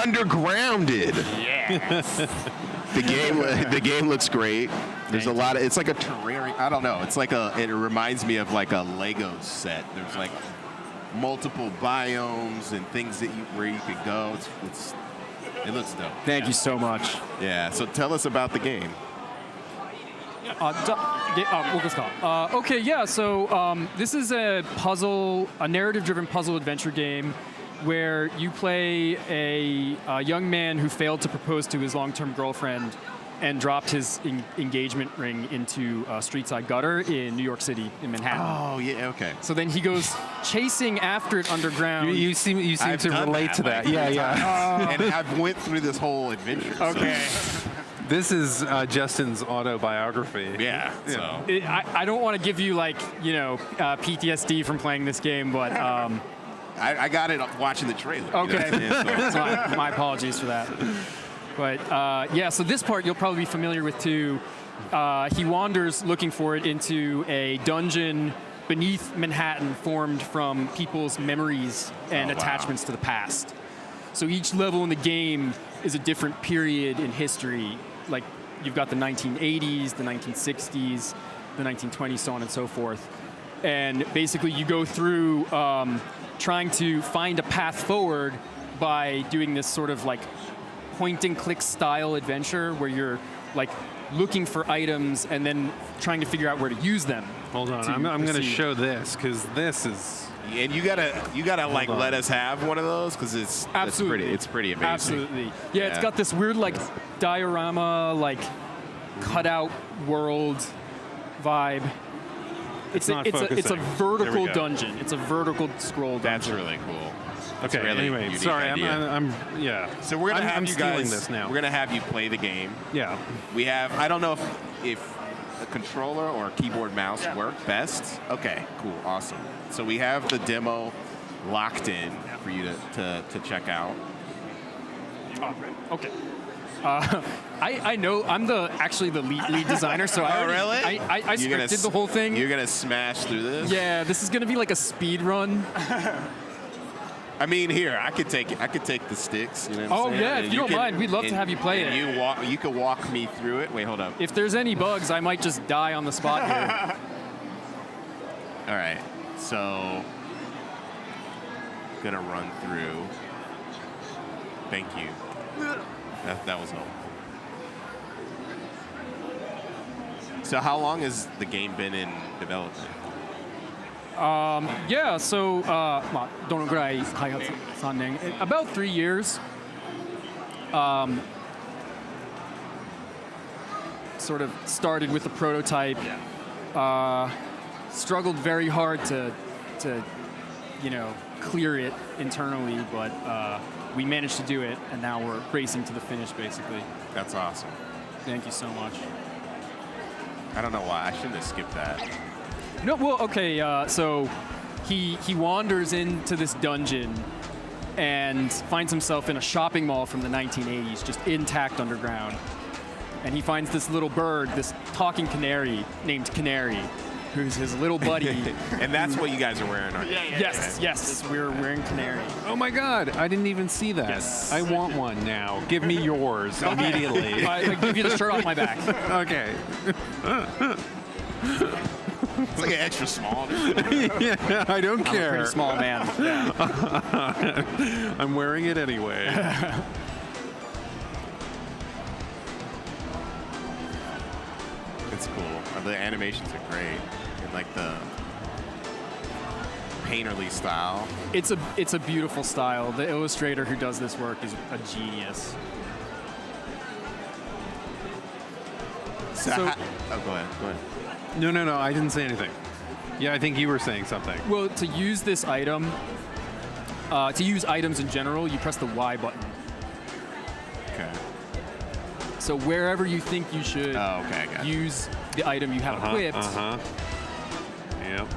Undergrounded. Yes. The game looks great. There's a lot of, it's like a terrarium. I don't know. It's like it reminds me of like a Lego set. There's like multiple biomes and things where you could go. It looks dope. Thank you so much. Yeah. So tell us about the game. Okay, yeah, so this is a narrative-driven puzzle adventure game where you play a young man who failed to propose to his long-term girlfriend and dropped his engagement ring into a street-side gutter in New York City, in Manhattan. Oh, yeah, okay. So then he goes chasing after it underground. You seem to relate to that. Yeah. And I've went through this whole adventure. Okay. So. This is Justin's autobiography. Yeah. So. I don't want to give you PTSD from playing this game, but I got it watching the trailer. Okay. You know, so my apologies for that. But yeah, so this part you'll probably be familiar with too. He wanders looking for it into a dungeon beneath Manhattan formed from people's memories and attachments to the past. So each level in the game is a different period in history. Like you've got the 1980s, the 1960s, the 1920s, so on and so forth. And basically you go through trying to find a path forward by doing this sort of like point and click style adventure where you're like looking for items and then trying to figure out where to use them. Hold on, I'm going to show this because this is. And you gotta like let us have one of those because it's pretty amazing. Absolutely. Yeah, it's got this weird like diorama like cutout world vibe. It's a vertical dungeon. It's a vertical scroll dungeon. That's really cool. That's okay. Really anyway, sorry. I'm So we're gonna have you guys. This now. We're gonna have you play the game. Yeah. We have. I don't know if a controller or a keyboard mouse work best. Okay. Cool. Awesome. So we have the demo locked in for you to check out. Okay. I know I'm actually the lead designer, so really? I scripted the whole thing. You're gonna smash through this? Yeah, this is gonna be like a speed run. I mean, here I could take the sticks. You know what I'm saying? Yeah, if you don't mind, we'd love to have you play it. You can walk me through it. Wait, hold up. If there's any bugs, I might just die on the spot here. All right, so gonna run through. Thank you. That was all. So how long has the game been in development? Yeah, so どのぐらい開発3年 About 3 years. Sort of started with a prototype. Struggled very hard to clear it internally, but we managed to do it, and now we're racing to the finish, basically. That's awesome. Thank you so much. I don't know why. I shouldn't have skipped that. No, well, okay, so he wanders into this dungeon and finds himself in a shopping mall from the 1980s, just intact underground. And he finds this little bird, this talking canary named Canary, who's his little buddy. And that's what you guys are wearing, aren't you? Yes, we're wearing Canary. Oh my God, I didn't even see that. Yes. I want one now. Give me yours immediately. I give you the shirt off my back. Okay. It's like an extra small. Yeah, I don't care. I'm a pretty small man. Yeah. I'm wearing it anyway. It's cool. The animations are great. And like the painterly style. It's a beautiful style. The illustrator who does this work is a genius. So go ahead. No, I didn't say anything. Yeah, I think you were saying something. Well, to use this item, to use items in general, you press the Y button. Okay. So wherever you think you should use the item you have equipped. Yep.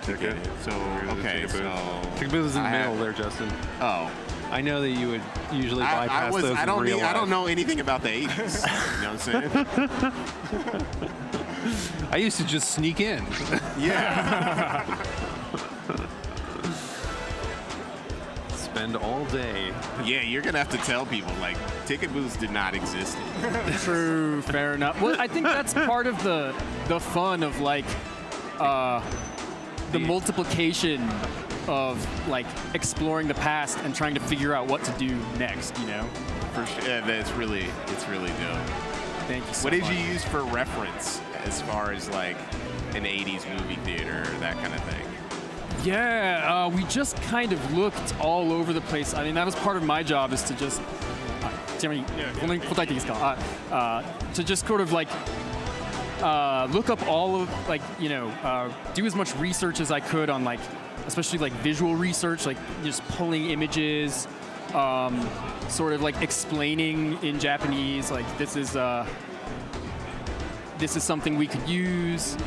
Ticket. So okay. Tickaboo is in the middle there, Justin. Oh. I know that you would usually bypass those in real life. I don't know anything about the 80s. You know what I'm saying? I used to just sneak in. Yeah. spend all day. Yeah, you're gonna have to tell people like ticket booths did not exist. True, fair enough. Well, I think that's part of the fun of like the multiplication of like exploring the past and trying to figure out what to do next. You know. For sure, yeah, it's really dope. Thank you so What much. did you use for reference as far as like an 80s movie theater or that kind of thing? Yeah, we just kind of looked all over the place. I mean, that was part of my job, is to just, to just sort of like look up all of, like, you know, do as much research as I could on like, especially like visual research, like just pulling images, sort of like explaining in Japanese, like this is something we could use.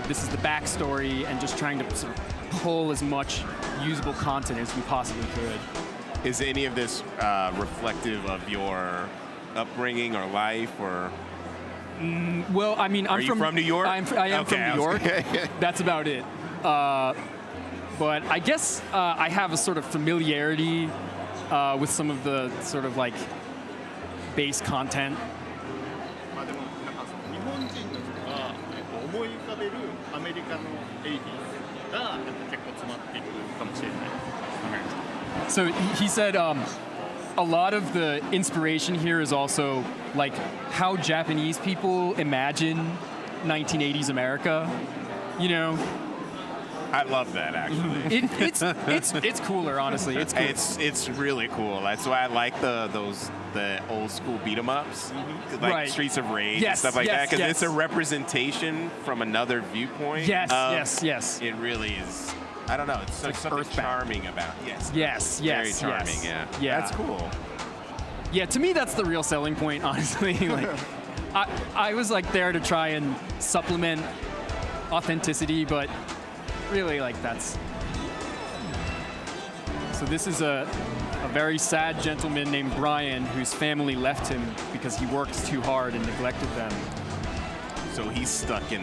This is the backstory, and just trying to sort of pull as much usable content as we possibly could. Is any of this reflective of your upbringing or life, or? Well, I mean, Are you from New York? I am from New York. That's about it. But I guess I have a sort of familiarity with some of the sort of like base content. まあでもなんか日本人の人が思い浮かべるアメリカの 80s がなんか結構詰まっているかもしれない。 So he said a lot of the inspiration here is also like how Japanese people imagine 1980s America. You know, I love that actually. It's cooler, honestly. It's cool. It's really cool. That's why I like the old school beat 'em ups, like Right. Streets of Rage Yes, and stuff like yes, that, because yes. it's a representation from another viewpoint. Yes, of- yes. It really is. I don't know. It's something Earthbound. charming about. Yes. Yes, Very yes, charming. yes. Yeah. Yeah. That's cool. Yeah, to me that's the real selling point, honestly. Like, I was like there to try and supplement authenticity, but really like that's. So this is a very sad gentleman named Brian whose family left him because he worked too hard and neglected them. So he's stuck in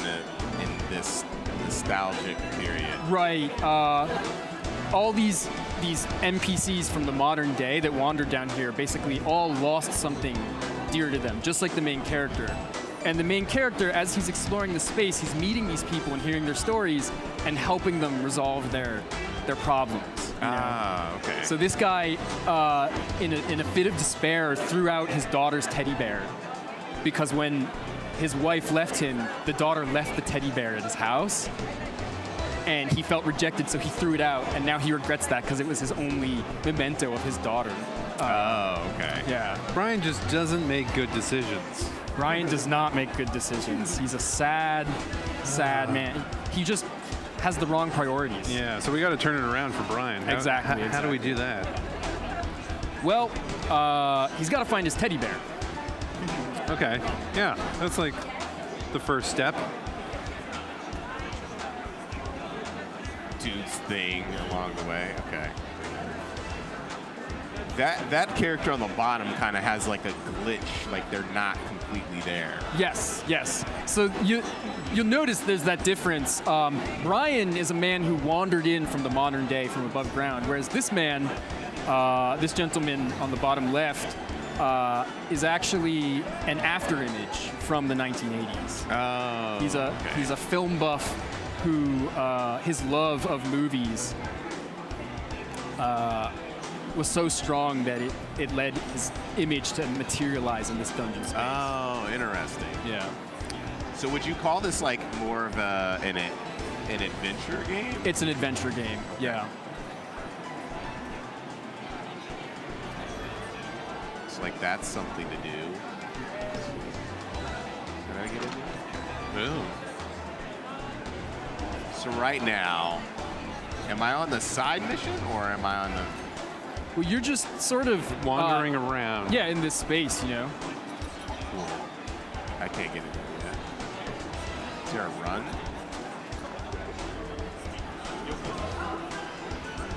this nostalgic period. Right. All these NPCs from the modern day that wandered down here basically all lost something dear to them, just like the main character. And the main character, as he's exploring the space, he's meeting these people and hearing their stories and helping them resolve their problems. You know? Okay. So this guy, in a fit of despair, threw out his daughter's teddy bear because when his wife left him, the daughter left the teddy bear at his house, and he felt rejected, so he threw it out, and now he regrets that because it was his only memento of his daughter. Okay. Yeah. Brian just doesn't make good decisions. Brian does not make good decisions. He's a sad man. He just has the wrong priorities. Yeah, so we got to turn it around for Brian. Exactly, How do we do that? Well, he's got to find his teddy bear. Okay. Yeah, that's like the first step. Dude's thing along the way. Okay. That character on the bottom kind of has like a glitch, like they're not completely there. Yes, yes. So you'll notice there's that difference. Brian is a man who wandered in from the modern day, from above ground, whereas this man, this gentleman on the bottom left, is actually an after image from the 1980s. Oh. He's a film buff who his love of movies was so strong that it led his image to materialize in this dungeon space. Oh, interesting. Yeah. So would you call this like more of an adventure game? It's an adventure game, yeah. It's like that's something to do. Can I get in there? Boom. So right now, am I on the side mission or am I on the... Well, you're just sort of Wandering around. Yeah, in this space, you know. Cool. I can't get in there yet. Is there a run?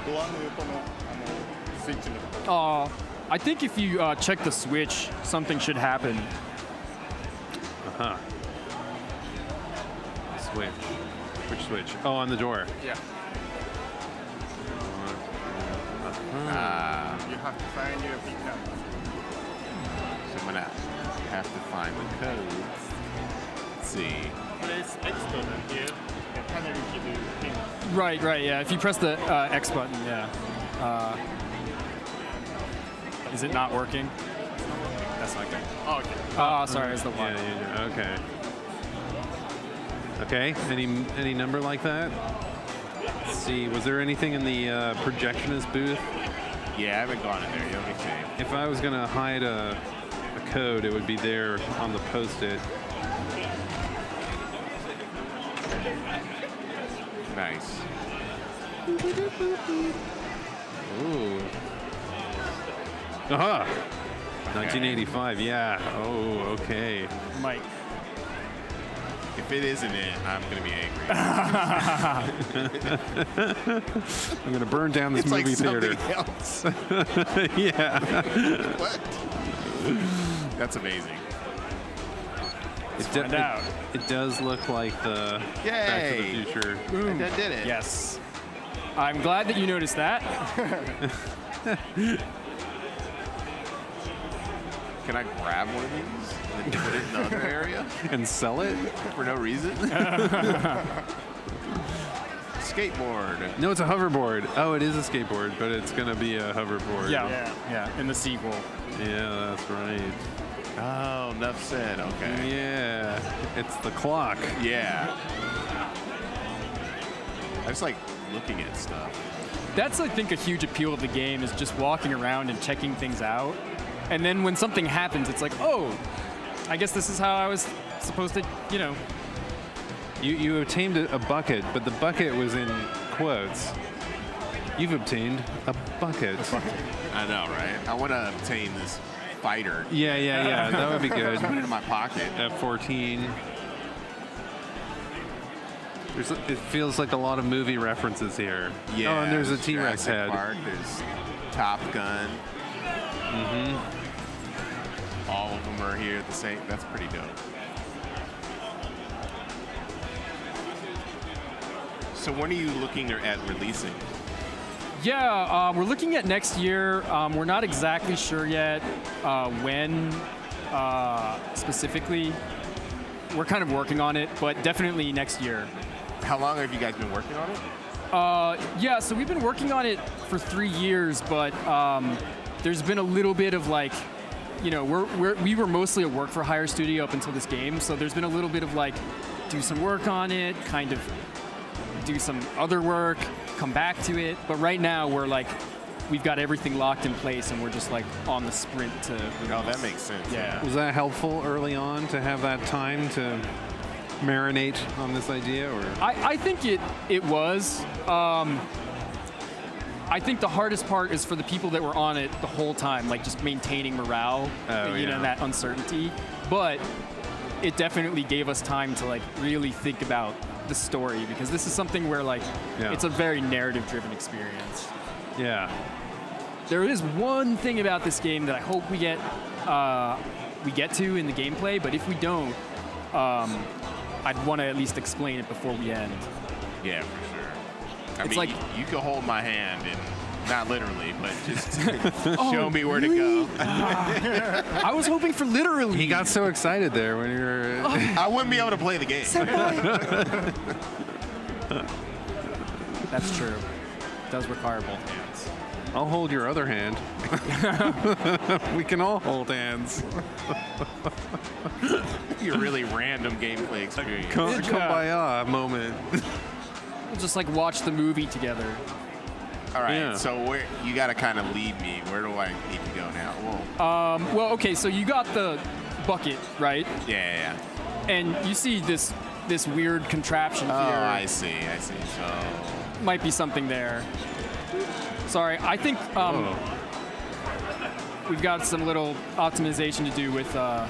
ドアの横のスイッチのところ。 I think if you check the switch, something should happen. Uh-huh. Switch. Which switch? Oh, on the door. Yeah. You have to find your big number. So I'm gonna have to find the code. Let's see. Press X button here and finally give you hint. Right, yeah. If you press the X button, yeah. Is it not working? That's not good. Oh, okay. Sorry, it's the Y. Yeah, okay. Okay, any number like that? Let's see, was there anything in the projectionist booth? Yeah, I haven't gone in there. Let me see. If I was gonna hide a code, it would be there on the post-it. Nice. Ooh. Aha! 1985, yeah. Oh, okay. Mike. If it isn't it, I'm gonna be angry. I'm gonna burn down this It's movie like theater. something else. Yeah. What? That's amazing. It does look like the Back to the Future. Boom. That did it. Yes. I'm glad that you noticed that. Can I grab one of these and put it in the other area And sell it? for no reason? Skateboard. No, it's a hoverboard. Oh, it is a skateboard, but it's gonna be a hoverboard. Yeah. In the sequel. Yeah, that's right. Oh, enough said. Okay. Yeah, it's the clock. Yeah. I just like looking at stuff. That's, I think, a huge appeal of the game is just walking around and checking things out. And then when something happens, it's like, oh, I guess this is how I was supposed to, you know. You obtained a bucket, but the bucket was in quotes. You've obtained a bucket. I know, right? I want to obtain this fighter. Yeah. That would be good. Put it in my pocket. F-14. It feels like a lot of movie references here. Yeah. Oh, and there's a T-Rex Jurassic head. Park, there's Top Gun. All of them are here at the same. That's pretty dope. So when are you looking at releasing? Yeah, we're looking at next year. We're not exactly sure yet when specifically. We're kind of working on it, but definitely next year. How long have you guys been working on it? Yeah, so we've been working on it for 3 years, but there's been a little bit of like, you know, we were mostly a work for hire studio up until this game, so there's been a little bit of like, do some work on it, kind of do some other work, come back to it. But right now we're like, we've got everything locked in place, and we're just like on the sprint to release. Oh, that makes sense. Yeah. Was that helpful early on to have that time to marinate on this idea, or? I think it was. I think the hardest part is for the people that were on it the whole time, like just maintaining morale, you know, that uncertainty. But it definitely gave us time to like really think about the story, because this is something where like it's a very narrative-driven experience. Yeah. There is one thing about this game that I hope we get to in the gameplay, but if we don't, I'd want to at least explain it before we end. Yeah, for sure. I It's mean, like- you could hold my hand and not literally, but just show me where to go. I was hoping for literally. He got so excited there when you were. I wouldn't be able to play the game. That's true. It does require both hands. I'll hold your other hand. We can all hold hands. Your really random gameplay experience. Kumbaya moment. We'll just like watch the movie together. All right, Yeah. so where you got to kind of lead me. Where do I need to go now? Whoa. Well, okay, so you got the bucket, right? Yeah. And you see this weird contraption Oh, here. I see. So Might be something there. Sorry, I think we've got some little optimization to do with the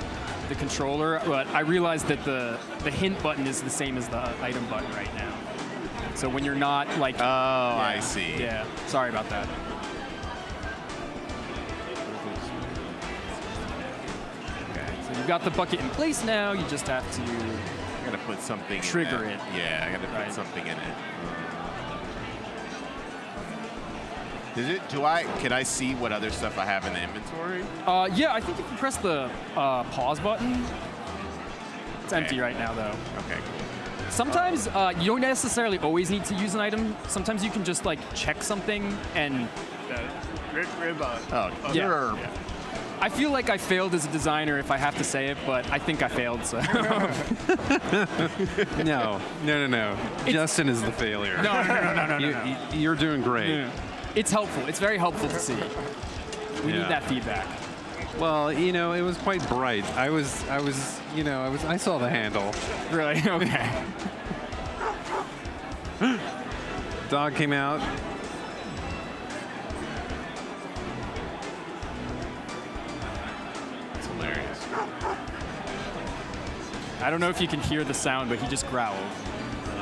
controller, but I realized that the hint button is the same as the item button right now. So when you're not like... Oh, I see. Yeah, sorry about that. Okay, so you've got the bucket in place now, you just have to... I got to put something Trigger in it. Yeah, I got to put Right. something in it. Can I see what other stuff I have in the inventory? Yeah, I think if you press the pause button, it's empty right now though. Okay, cool. Sometimes you don't necessarily always need to use an item. Sometimes you can just like check something and. Oh, yeah. I feel like I failed as a designer if I have to say it, but I think I failed. So. No. Justin is the failure. No. You're doing great. Yeah. It's helpful. It's very helpful to see. We need that feedback. Well, you know, it was quite bright. I saw the handle. Really? Okay. Dog came out. It's hilarious. I don't know if you can hear the sound, but he just growled.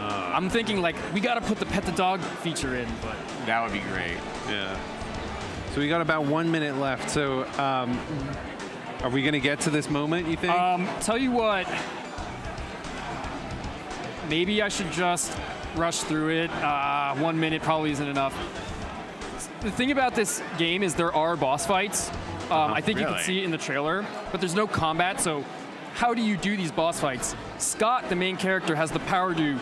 I'm thinking like we got to put the pet the dog feature in, but that would be great. Yeah. So we got about 1 minute left. So are we going to get to this moment, you think? Tell you what, maybe I should just rush through it. 1 minute probably isn't enough. The thing about this game is there are boss fights. I think you can see it in the trailer, but there's no combat. So how do you do these boss fights? Scott, the main character, has the power to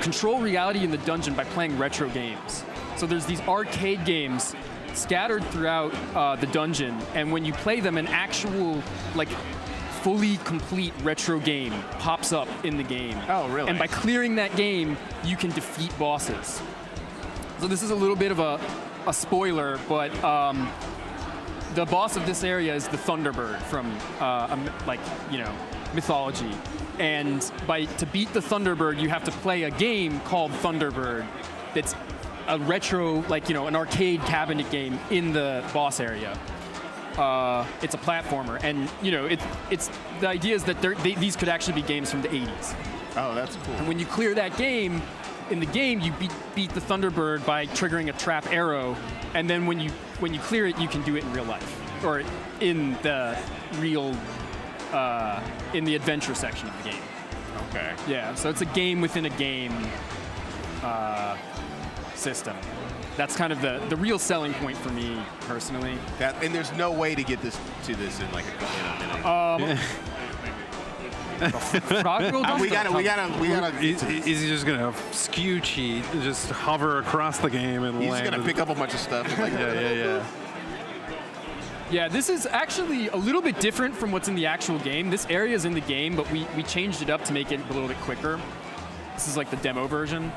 control reality in the dungeon by playing retro games. So there's these arcade games scattered throughout the dungeon, and when you play them, an actual, like, fully complete retro game pops up in the game. Oh, really? And by clearing that game, you can defeat bosses. So this is a little bit of a spoiler, but the boss of this area is the Thunderbird from, mythology. And to beat the Thunderbird, you have to play a game called Thunderbird that's a retro, an arcade cabinet game in the boss area. It's a platformer, and it's the idea is that these could actually be games from the 80s. Oh, that's cool. And when you clear that game, in the game you beat the Thunderbird by triggering a trap arrow, and then when you clear it, you can do it in real life, or in the real in the adventure section of the game. Okay. Yeah, so it's a game within a game system. That's kind of the real selling point for me personally. And there's no way to get this in like a minute. We gotta. Is he just gonna skew cheat and just hover across the game and He's land? just gonna pick up a bunch of stuff. Yeah. Yeah, this is actually a little bit different from what's in the actual game. This area is in the game, but we changed it up to make it a little bit quicker. This is like the demo version.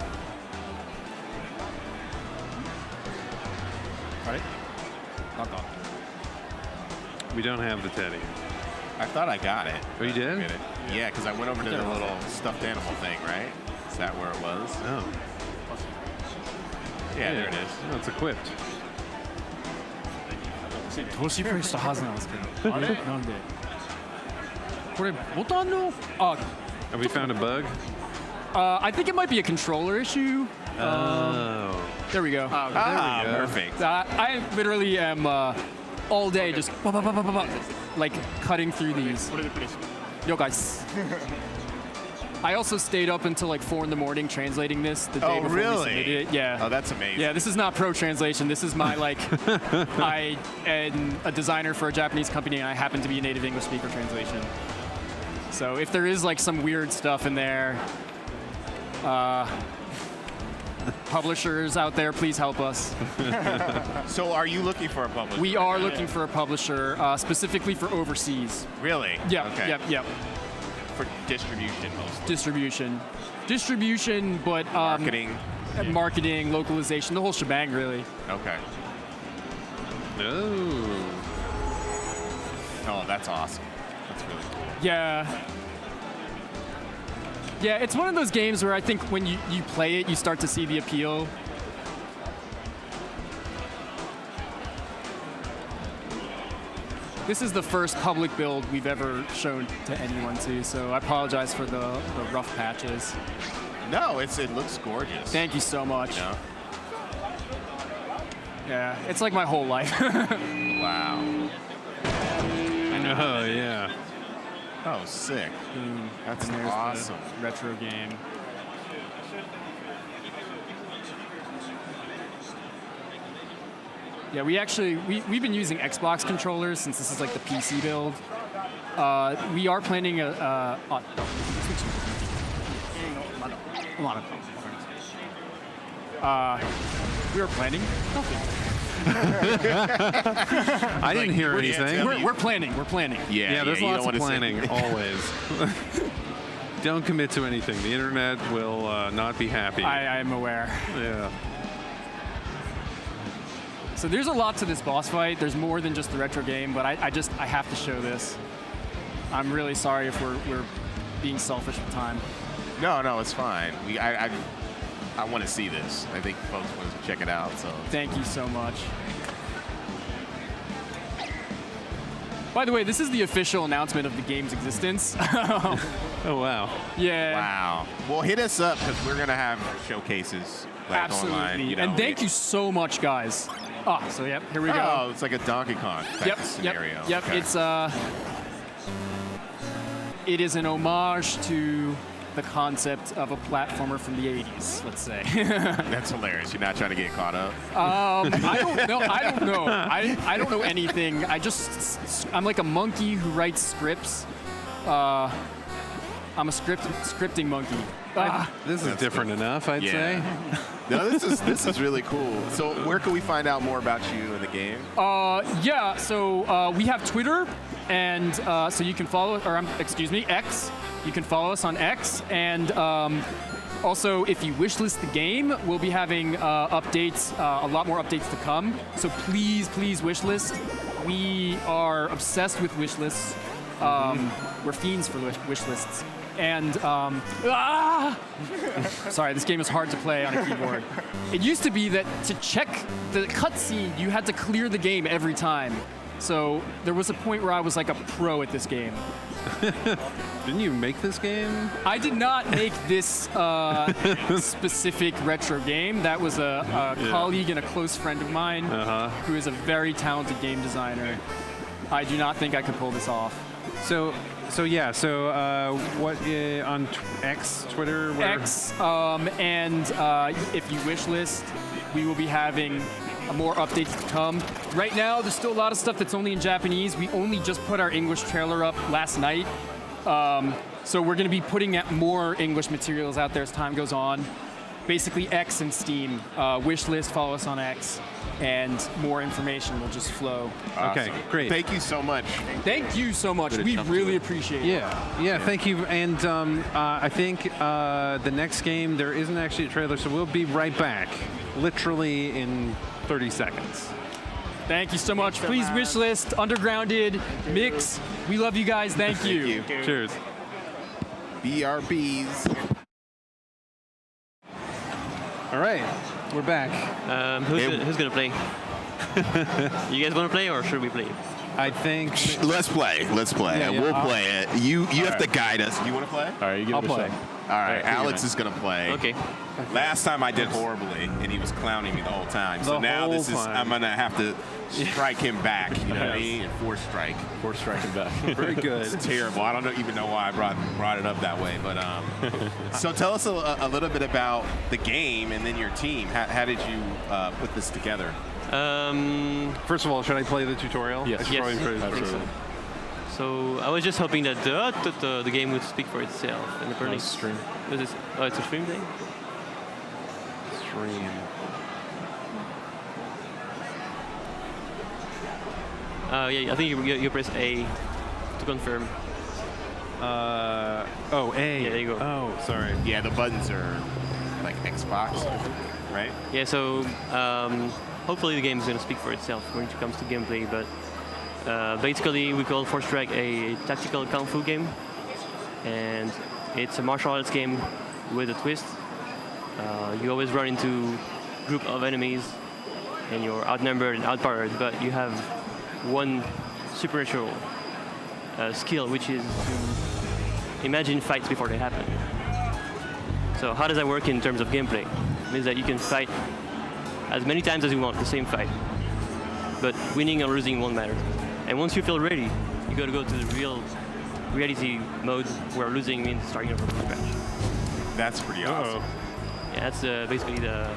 Right? Not gone. We don't have the teddy. I thought I got it. Oh, you did? Get it. Yeah, because I went over to the little stuffed animal thing, right? Is that where it was? Oh. Yeah, there it is. Oh, it's equipped. 投資プレイしたはずなんですけど。あれなんでこれボタンの Have we found a bug? I think it might be a controller issue. Oh. There we go. Perfect. I literally am all day just like cutting through these. Yo guys. I also stayed up until like 4 in the morning translating this the day before we submitted it. Yeah. Oh, that's amazing. Yeah, this is not pro translation. This is my I am a designer for a Japanese company and I happen to be a native English speaker translation. So if there is like some weird stuff in there, publishers out there, please help us. So are you looking for a publisher? We are looking for a publisher, specifically for overseas. Really? Yeah, okay. yep. For distribution mostly. Distribution, but marketing. Marketing, localization, the whole shebang, really. Okay. Oh, that's awesome. That's really cool. Yeah. Yeah, it's one of those games where I think when you play it, you start to see the appeal. This is the first public build we've ever shown to anyone too, so I apologize for the rough patches. No, it looks gorgeous. Thank you so much. Yeah. Yeah, it's like my whole life. Wow. Oh, yeah. Oh, sick. That's awesome. The retro game. Yeah, we've been using Xbox controllers since this is like the PC build. We are planning we are planning nothing. I didn't hear anything. We're planning. Yeah, there's lots of planning always. Don't commit to anything. The internet will not be happy. I am aware. Yeah. So there's a lot to this boss fight. There's more than just the retro game, but I have to show this. I'm really sorry if we're being selfish with time. No, it's fine. I want to see this. I think folks want to check it out. So thank you so much. By the way, this is the official announcement of the game's existence. Oh wow. Yeah. Wow. Well, hit us up because we're gonna have showcases like Absolutely. online. You know, and thank you so much, guys. So yep, here we go. Oh, it's like a Donkey Kong type of scenario. Yep. Okay. It's it is an homage to the concept of a platformer from the 80s, let's say. That's hilarious. You're not trying to get caught up? I don't know. I don't know anything. I'm like a monkey who writes scripts. I'm a scripting monkey. This is different enough, I'd say. No, this is really cool. So where can we find out more about you in the game? So we have Twitter, and so you can follow, X. You can follow us on X, and also if you wishlist the game, we'll be having updates, a lot more updates to come. So please wishlist. We are obsessed with wishlists. We're fiends for wishlists. And, sorry, this game is hard to play on a keyboard. It used to be that to check the cutscene, you had to clear the game every time. So there was a point where I was like a pro at this game. Didn't you make this game? I did not make this specific retro game. That was a colleague and a close friend of mine who is a very talented game designer. I do not think I could pull this off. So what on X, Twitter? X, and if you wishlist, we will be having more updates to come. Right now, there's still a lot of stuff that's only in Japanese. We only just put our English trailer up last night. So we're going to be putting more English materials out there as time goes on. Basically, X and Steam. Wishlist, follow us on X, and more information will just flow. Awesome. Okay, great. Thank you so much. Thank you so much. We really appreciate it. Yeah, thank you. And I think the next game, there isn't actually a trailer, so we'll be right back, literally in 30 seconds. Thank you so much. Please wishlist, Undergrounded, Mix. We love you guys. Thank you. Cheers. BRBs. All right, we're back. Who's gonna play? You guys want to play, or should we play? I think. Let's play. Yeah, We'll play it. You have to guide us. You want to play? All right, you give it a shot. All right, Alex is going to play. Okay. Last time I did horribly, and he was clowning me the whole time. So now I'm going to have to strike him back, you know what I mean? And force strike him back. Very good. It's terrible. I don't even know why I brought it up that way. But so tell us a little bit about the game and then your team. How did you put this together? First of all, should I play the tutorial? Yes. Absolutely. So I was just hoping that the game would speak for itself. And apparently, stream. It's a stream thing? Stream. Yeah, I think you press A to confirm. A. Yeah, there you go. Oh, sorry. Yeah, the buttons are like Xbox, right? Yeah, so hopefully the game is going to speak for itself when it comes to gameplay. But basically, we call Forestrike a tactical kung fu game, and it's a martial arts game with a twist. You always run into a group of enemies, and you're outnumbered and outpowered, but you have one supernatural skill, which is to imagine fights before they happen. So how does that work in terms of gameplay? It means that you can fight as many times as you want the same fight, but winning or losing won't matter. And once you feel ready, you got to go to the real reality mode where losing means starting over from scratch. That's pretty awesome. Yeah, that's basically the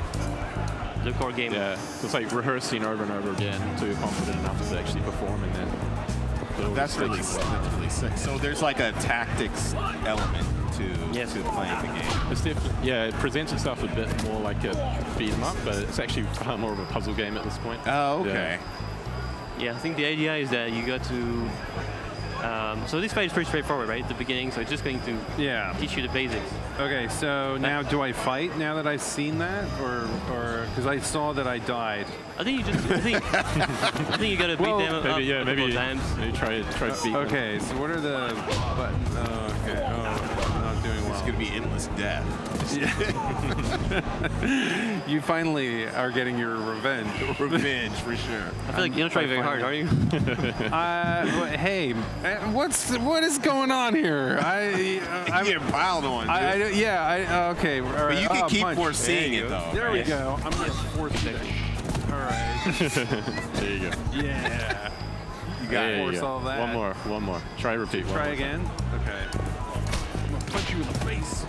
the core game. Yeah, so it's like rehearsing over and over again until you're confident enough to actually perform in that. That's really sick. So there's like a tactics element to playing the game. It's definitely, yeah, it presents itself a bit more like a beat 'em up, but it's actually far more of a puzzle game at this point. Oh, okay. Yeah, I think the idea is that you got to. So this fight is pretty straightforward, right? At the beginning, so it's just going to teach you the basics. Okay, so now do I fight now that I've seen that, or because I saw that I died? I think you just. I think you gotta beat them up a couple times. Maybe try to beat them. Okay, so what are the buttons? Oh, okay. Oh, I'm not doing well. It's gonna be endless death. You finally are getting your revenge. Revenge for sure. I feel like you're not trying very hard, are you? Hey, what is going on here? I'm getting piled on. Okay. But you can keep foreseeing it though. There we go. I'm gonna force it. All right. There you go. Yeah. You got to force all that. One more. Try repeat. Try again. Okay. I'm gonna punch you in the face.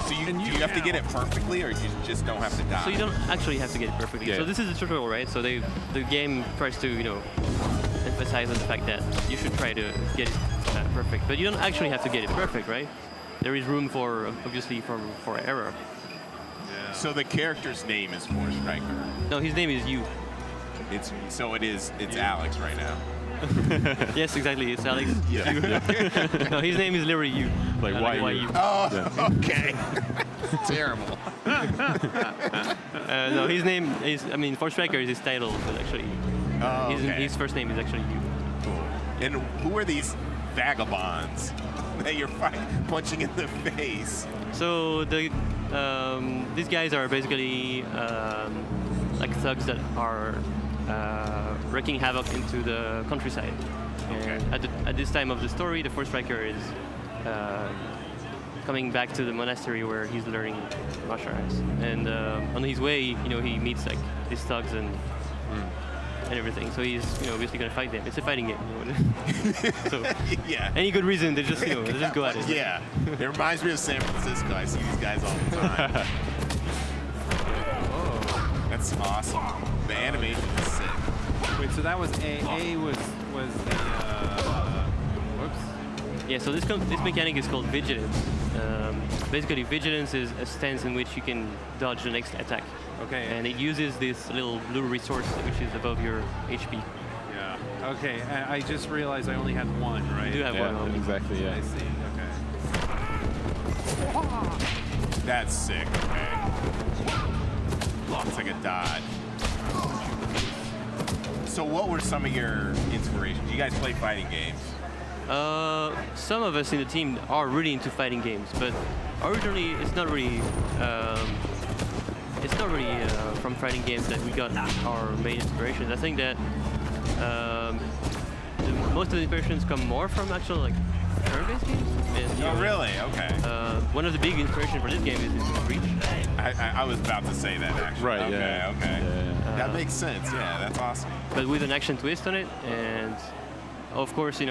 So do you have to get it perfectly, or you just don't have to die? So you don't actually have to get it perfectly. Yeah. So this is a tutorial, right? So the game tries to emphasize on the fact that you should try to get it perfect, but you don't actually have to get it perfect, right? There is room for obviously for error. Yeah. So the character's name is Forestrike. No, his name is you. It's Alex right now. Yes, exactly. It's Alex. No, his name is literally you. Like why you? Oh, okay. Terrible. No, his name is. Forestriker is his title, but actually, his first name is actually you. Cool. And who are these vagabonds that you're punching in the face? So these guys are basically like thugs that are wreaking havoc into the countryside. And at this time of the story, the Forestriker is coming back to the monastery where he's learning martial arts. And on his way, he meets like these thugs and everything. So he's obviously gonna fight them. It's a fighting game. So any good reason to just they just go at it. Yeah. It reminds me of San Francisco. I see these guys all the time. That's awesome. The animation is sick. Wait, so that was A was the whoops. Yeah, so this mechanic is called vigilance. Basically, vigilance is a stance in which you can dodge the next attack. Okay. And it uses this little blue resource which is above your HP. Yeah. Okay. I just realized I only had one, right? You do have one. Exactly. Yeah. I see. Okay. That's sick. Okay. It's like a dodge. So what were some of your inspirations? You guys play fighting games? Some of us in the team are really into fighting games, but originally it's not really from fighting games that we got our main inspirations. I think that most of the inspirations come more from actual like turn-based games. And, really? Okay. One of the big inspirations for this game is Reach. I was about to say that actually. Right. Okay. Yeah. Okay. Yeah. That makes sense. Yeah, that's awesome. But with an action twist on it, and of course,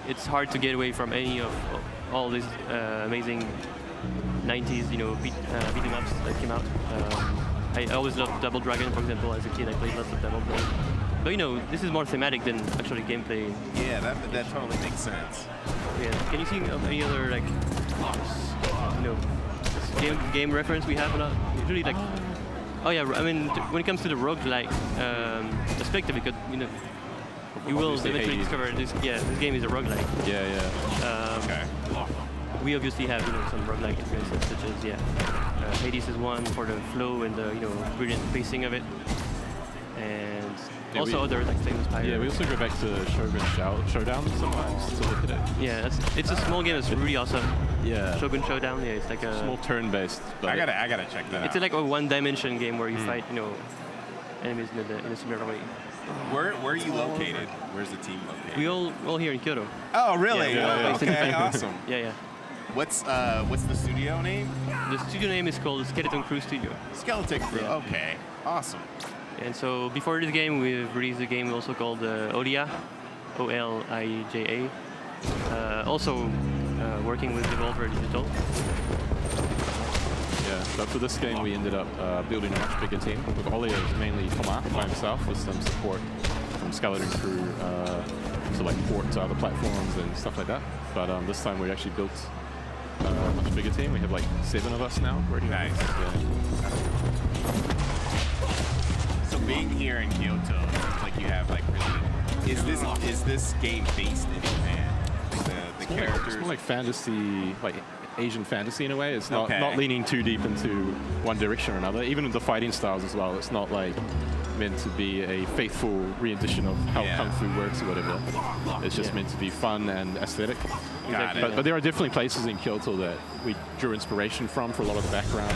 it's hard to get away from any of all these amazing 90s, beat 'em ups that came out. I always loved Double Dragon, for example. As a kid, I played lots of Double Dragon. But this is more thematic than actually gameplay. Yeah, that totally makes sense. Yeah. Can you see any other like, game reference we have? Usually like. Oh yeah, when it comes to the roguelike perspective, because you will eventually discover this. Yeah, this game is a roguelike. Yeah. Okay. We obviously have some roguelike influences, such as Hades is one for the flow and the brilliant pacing of it, and also other like famous Pyre. Yeah, we also go back to Shogun Showdown sometimes to look at it. Yeah, it's a small game. It's really awesome. Yeah. Shogun Showdown. Yeah, it's like a small turn-based. I gotta check that out. It's like a one-dimension game where you fight enemies in a similar way. Where are you located? Where's the team located? We all here in Kyoto. Oh, really? Yeah, Okay, awesome. Yeah. What's the studio name? The studio name is called Skeleton Crew Studio. Skeleton Crew. Yeah. Okay. Awesome. And so before this game, we've released a game also called Olija, Olija. Also working with Devolver Digital. Yeah. But for this game, we ended up building a much bigger team. With Oli, it was mainly Thomas by himself with some support from skeleton crew to like port to other platforms and stuff like that. But this time we actually built a much bigger team. We have like 7 of us now working. Nice. So being here in Kyoto, like you have like really, is this game based in Japan? The characters. It's more like fantasy, like Asian fantasy in a way. It's not leaning too deep into one direction or another. Even with the fighting styles as well, it's not like meant to be a faithful rendition of how Kung Fu works or whatever. It's just meant to be fun and aesthetic. But there are definitely places in Kyoto that we drew inspiration from for a lot of the backgrounds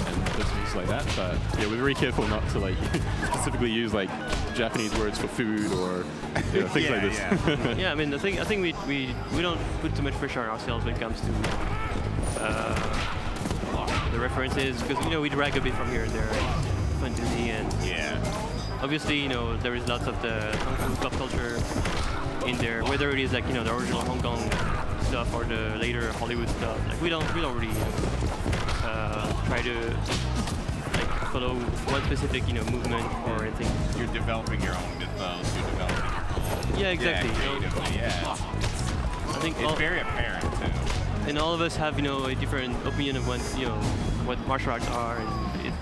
and things like that. But yeah, we're very careful not to like specifically use like Japanese words for food or things like this. Yeah, I mean, I think we don't put too much pressure on ourselves when it comes to the references, because we drag a bit from here and there, fun to see, and obviously there is lots of the Kung Fu pop culture in there, whether it is like the original Hong Kong stuff or the later Hollywood stuff. Like we don't really try to like follow one specific movement or anything. You're developing your own mythos. You're developing your own. Yeah, exactly. I think it's very apparent too. And all of us have a different opinion of what martial arts are, and it's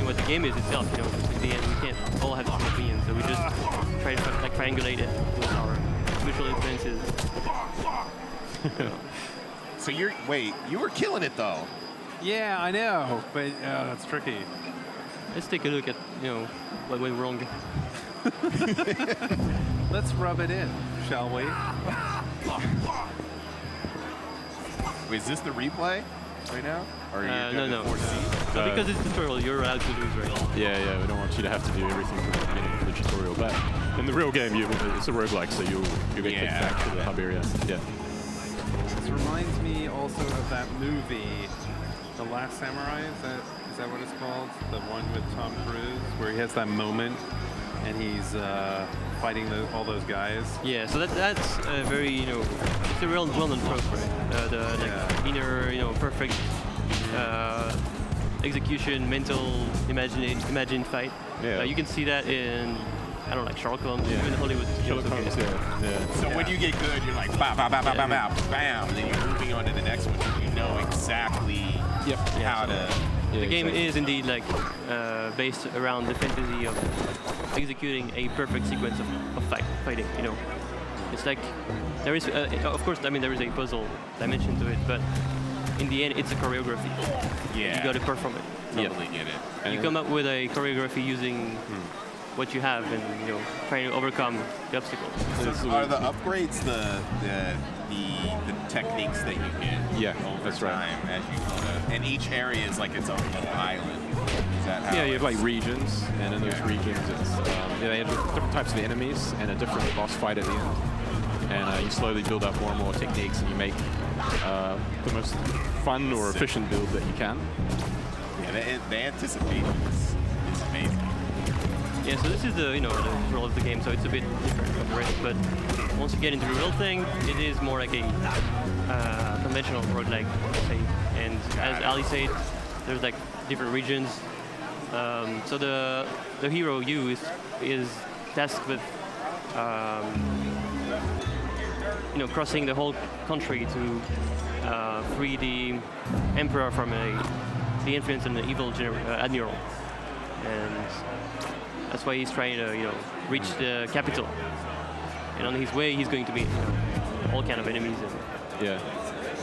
what the game is itself. In the end, we can't all have the same opinion, so we just try to like triangulate it with our mutual influences. So you were killing it though. Yeah, I know, but that's tricky. Let's take a look at what went wrong. Let's rub it in, shall we? Wait, is this the replay right now? Or no. So because it's tutorial, you're allowed to lose, right? Yeah, we don't want you to have to do everything from the beginning for the tutorial. But in the real game, it's a roguelike, so you'll get kicked back to the hub area. Yeah. This reminds me also of that movie, The Last Samurai. Is that what it's called? The one with Tom Cruise, where he has that moment and he's fighting all those guys. Yeah, so that's very it's a real well-known trope, right? The inner perfect execution, mental imagined fight. Yeah. You can see that in like Sherlock Holmes, even Hollywood. Sherlock Holmes, So when you get good, you're like bam, bam, bam, bam, bam, bam, bam, and then you're moving on to the next one. You know exactly how to. The game is indeed like based around the fantasy of executing a perfect sequence of fighting. It's like there is, of course, there is a puzzle dimension to it, but in the end, it's a choreography. Yeah. You got to perform it. Totally get it. And you come up with a choreography using what you have, and trying to overcome the obstacles. So are the upgrades the techniques that you get over time as you go to, and each area is like its own little island? Is that how you have like regions, and in those regions it's they have different types of enemies and a different boss fight at the end. And you slowly build up more and more techniques, and you make the most fun or efficient build that you can. Yeah, the anticipation is amazing. Yeah, so this is the the role of the game, so it's a bit different from the rest. But once you get into the real thing, it is more like a conventional roguelike, say. And as Ali said, there's like different regions. So the hero you is tasked with crossing the whole country to free the emperor from the influence and the evil admiral, and that's why he's trying to reach the capital. And on his way, he's going to meet all kind of enemies.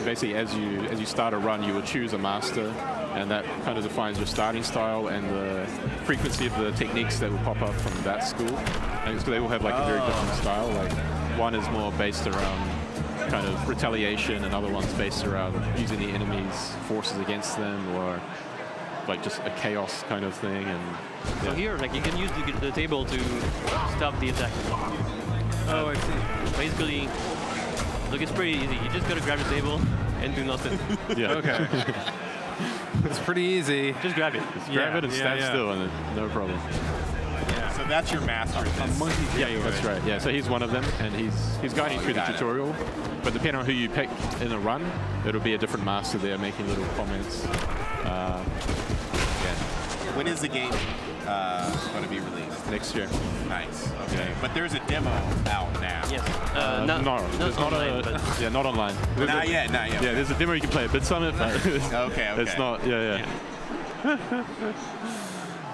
Basically, as you start a run, you will choose a master, and that kind of defines your starting style and the frequency of the techniques that will pop up from that school. And they will have like a very different style. Like one is more based around kind of retaliation, and other one's based around using the enemy's forces against them, or like just a chaos kind of thing. And so here, like you can use the table to stop the attack. I see. Basically, look, it's pretty easy. You just gotta grab the table and do nothing. Okay. It's pretty easy. Just grab it. Just grab it and stand still, and no problem. So that's your master. Yeah, that's right. Yeah, so he's one of them, and he's guiding through the tutorial. But depending on who you pick in a run, it'll be a different master there making little comments. When is the game going to be released? Next year. Nice. Okay. But there's a demo out now. Yes. No, there's not online, yeah, not online. Not yet. Yeah, there's a demo you can play at BitSummit. But okay. It's not. Yeah.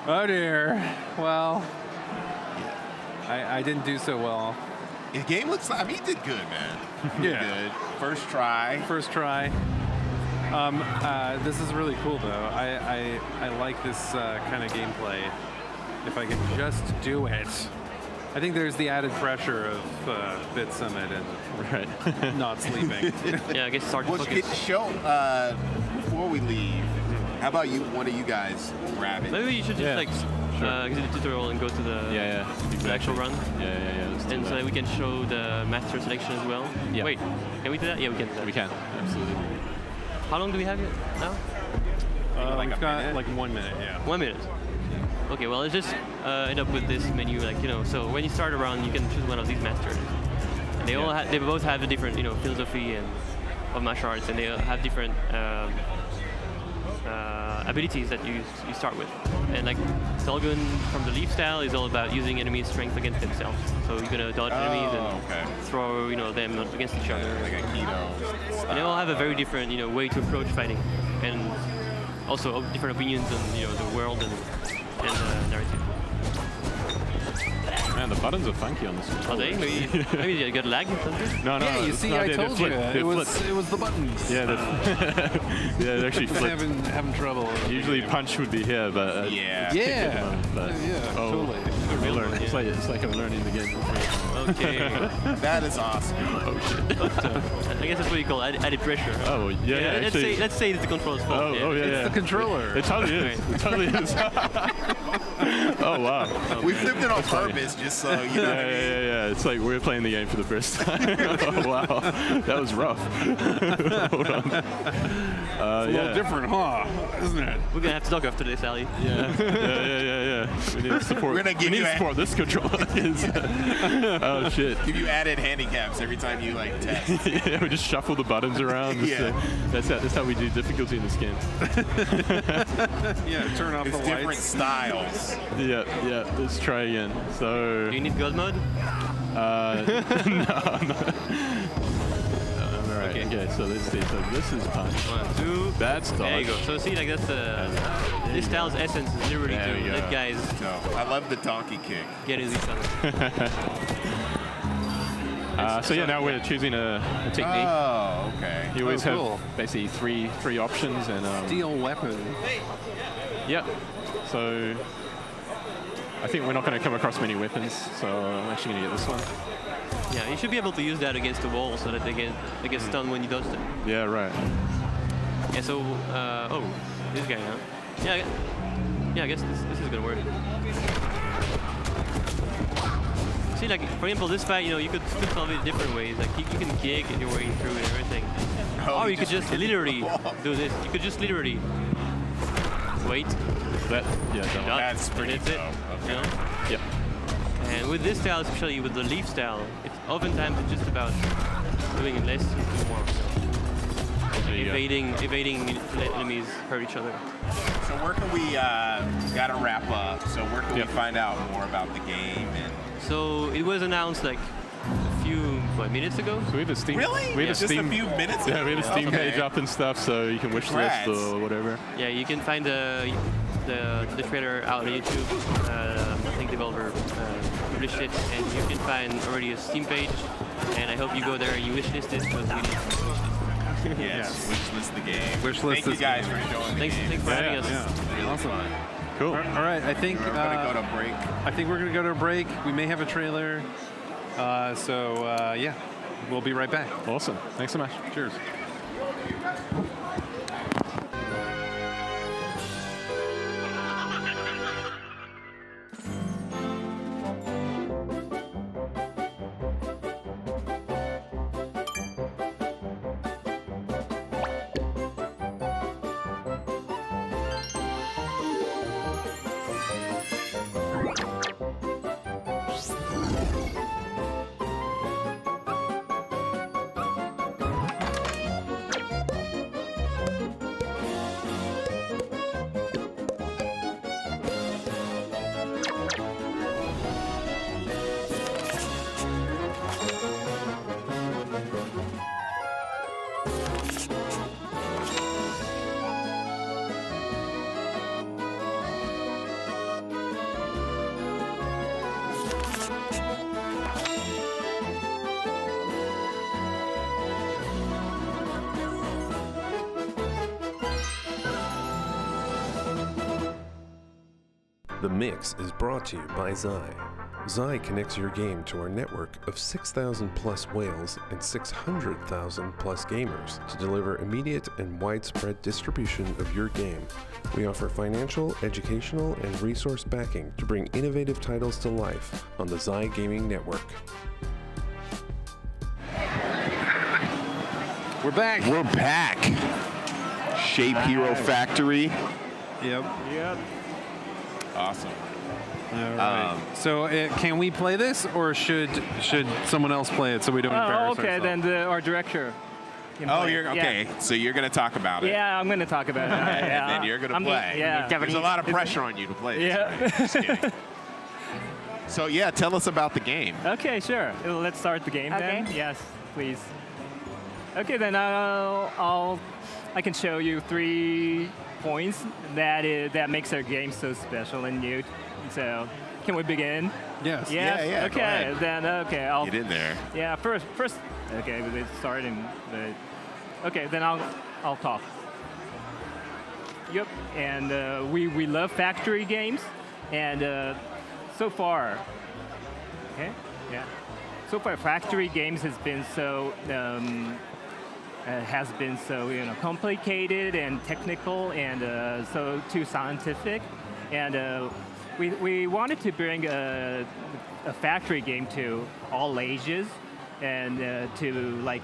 Oh dear. Well, I didn't do so well. The game looks like, I mean, you did good, man. Yeah. Good. First try. This is really cool, though. I like this kind of gameplay. If I can just do it. I think there's the added pressure of BitSummit and not sleeping. Yeah, I guess it's hard to focus. Show, before we leave, how about one of you guys grab it? Maybe you should just get the tutorial and go to the actual run. Yeah. And so we can show the master selection as well. Yeah. Wait, can we do that? Yeah, we can do that. We can, absolutely. How long do we have it now? We've got like 1 minute, yeah. 1 minute. Okay, well, let's just end up with this menu, so when you start a run, you can choose one of these masters. And they they both have a different, philosophy of martial arts, and they have different abilities that you start with. And like Solgun from the Leaf style is all about using enemies' strength against themselves. So you're gonna dodge enemies and throw them against each other. Like a keto. And they all have a very different way to approach fighting, and also different opinions on the world and narrative. Man, the buttons are funky on this one. Are they? Maybe you got lag? No. Yeah, you see, I told you. It was the buttons. Yeah, they're actually flipped. Having trouble. Usually punch would be here, but totally. It's like I'm learning the game. Okay. That is awesome. Oh shit. I guess that's what you call added pressure. Oh yeah. Let's say it's the controller's fault. It's the controller. It totally is. It totally is. Oh wow. We flipped it on purpose, just so you know. Yeah. It's like we're playing the game for the first time. Oh wow, that was rough. Hold on. It's a little different, huh? Isn't it? We're gonna have to talk after this, Ali. Yeah. We need to support. We're gonna give you support this controller. Oh shit. Give you added handicaps every time you test. Yeah, we just shuffle the buttons around. That's how we do difficulty in this game. Yeah, turn off the lights. Different styles. Yeah. Let's try again. So. Do you need God mode? No. Okay, so let's see. So this is punch. 1, 2. That's dodge. There you go. So see, that's this style's essence is literally to let guys. I love the donkey kick. Get in each other. So now we're choosing a technique. Oh, okay. You always have basically three options and steel weapon. Yep. So I think we're not going to come across many weapons, so I'm actually going to get this one. Yeah, you should be able to use that against the wall so that they get stunned when you dodge them. Yeah, right. Yeah, so, this guy, huh? Yeah, I guess this is gonna work. See, like, for example, this fight, you could solve it different ways. Like, you can kick your way through and everything. Or you could just literally do this. You could just literally wait. That's pretty dope. Okay. Yep. And with this style, especially with the Leaf style, oftentimes it's just about doing less to more. Evading enemies hurt each other. So where can we, gotta wrap up, so where can we find out more about the game? So it was announced like a few minutes ago. So we have a Steam. Really? We have a just Steam, a few minutes ago? Yeah, we have a Steam page up and stuff, so you can wish list or whatever. Yeah, you can find the trailer out on YouTube. I think developer published it, and you can find already a Steam page. And I hope you go there and you wishlist it because we need. Yes, wishlist the game. Wishlist Thank you guys for showing the game. Thanks for having us. Really awesome. Cool. All right, I think we're gonna go to break. I think we're gonna go to a break. We may have a trailer. Yeah, we'll be right back. Awesome. Thanks so much. Cheers. The Mix is brought to you by Zai. Zai connects your game to our network of 6,000 plus whales and 600,000 plus gamers to deliver immediate and widespread distribution of your game. We offer financial, educational, and resource backing to bring innovative titles to life on the Zai Gaming Network. We're back. We're back. Shape Hero Factory. Yep. Awesome. All right. So can we play this, or should someone else play it so we don't embarrass okay, ourselves? then our director. can Oh, play it. you're okay. Yeah. So you're going to talk about it. Yeah, I'm going to talk about it. And then you're going to play. Yeah. There's a lot of pressure on you to play this. Yeah. Right? Just kidding. So yeah, tell us about the game. Okay, sure. Let's start the game then. Yes, please. Okay, then I can show you 3 points that makes our game so special and new. So, can we begin? Yes. Yes? Yeah. Okay. Go ahead. Then I'll Get in there. Yeah. First. Okay. Let's start okay. Then I'll talk. Yep. And we love factory games, and so far. Okay. Yeah. So far, factory games has been so complicated and technical and so too scientific, and we wanted to bring a factory game to all ages and to like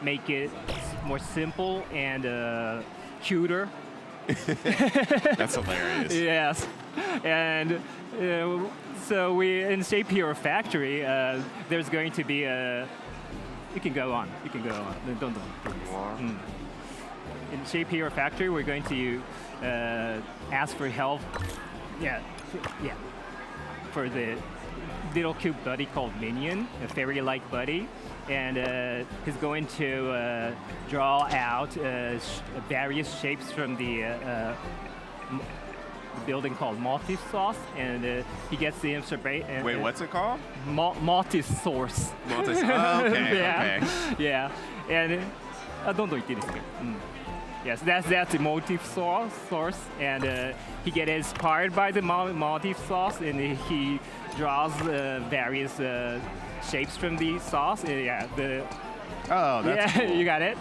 make it more simple and cuter. That's hilarious. Yes, and so in Shape Hero Factory, there's going to be a. You can go on. Don't please. In Shape Hero Factory, we're going to ask for help. Yeah. For the little cute buddy called Minion, a fairy-like buddy, and he's going to draw out various shapes from the building called Multi-Sauce, and he gets the inspiration. Wait, what's it called? Multi-Source. Oh, okay. Yeah. Okay. Yeah. And どんどん言っていいですか? Yes, that's the motif source, and he gets inspired by the motif sauce, and he draws various shapes from the sauce. Yeah, Oh, that's cool. You got it.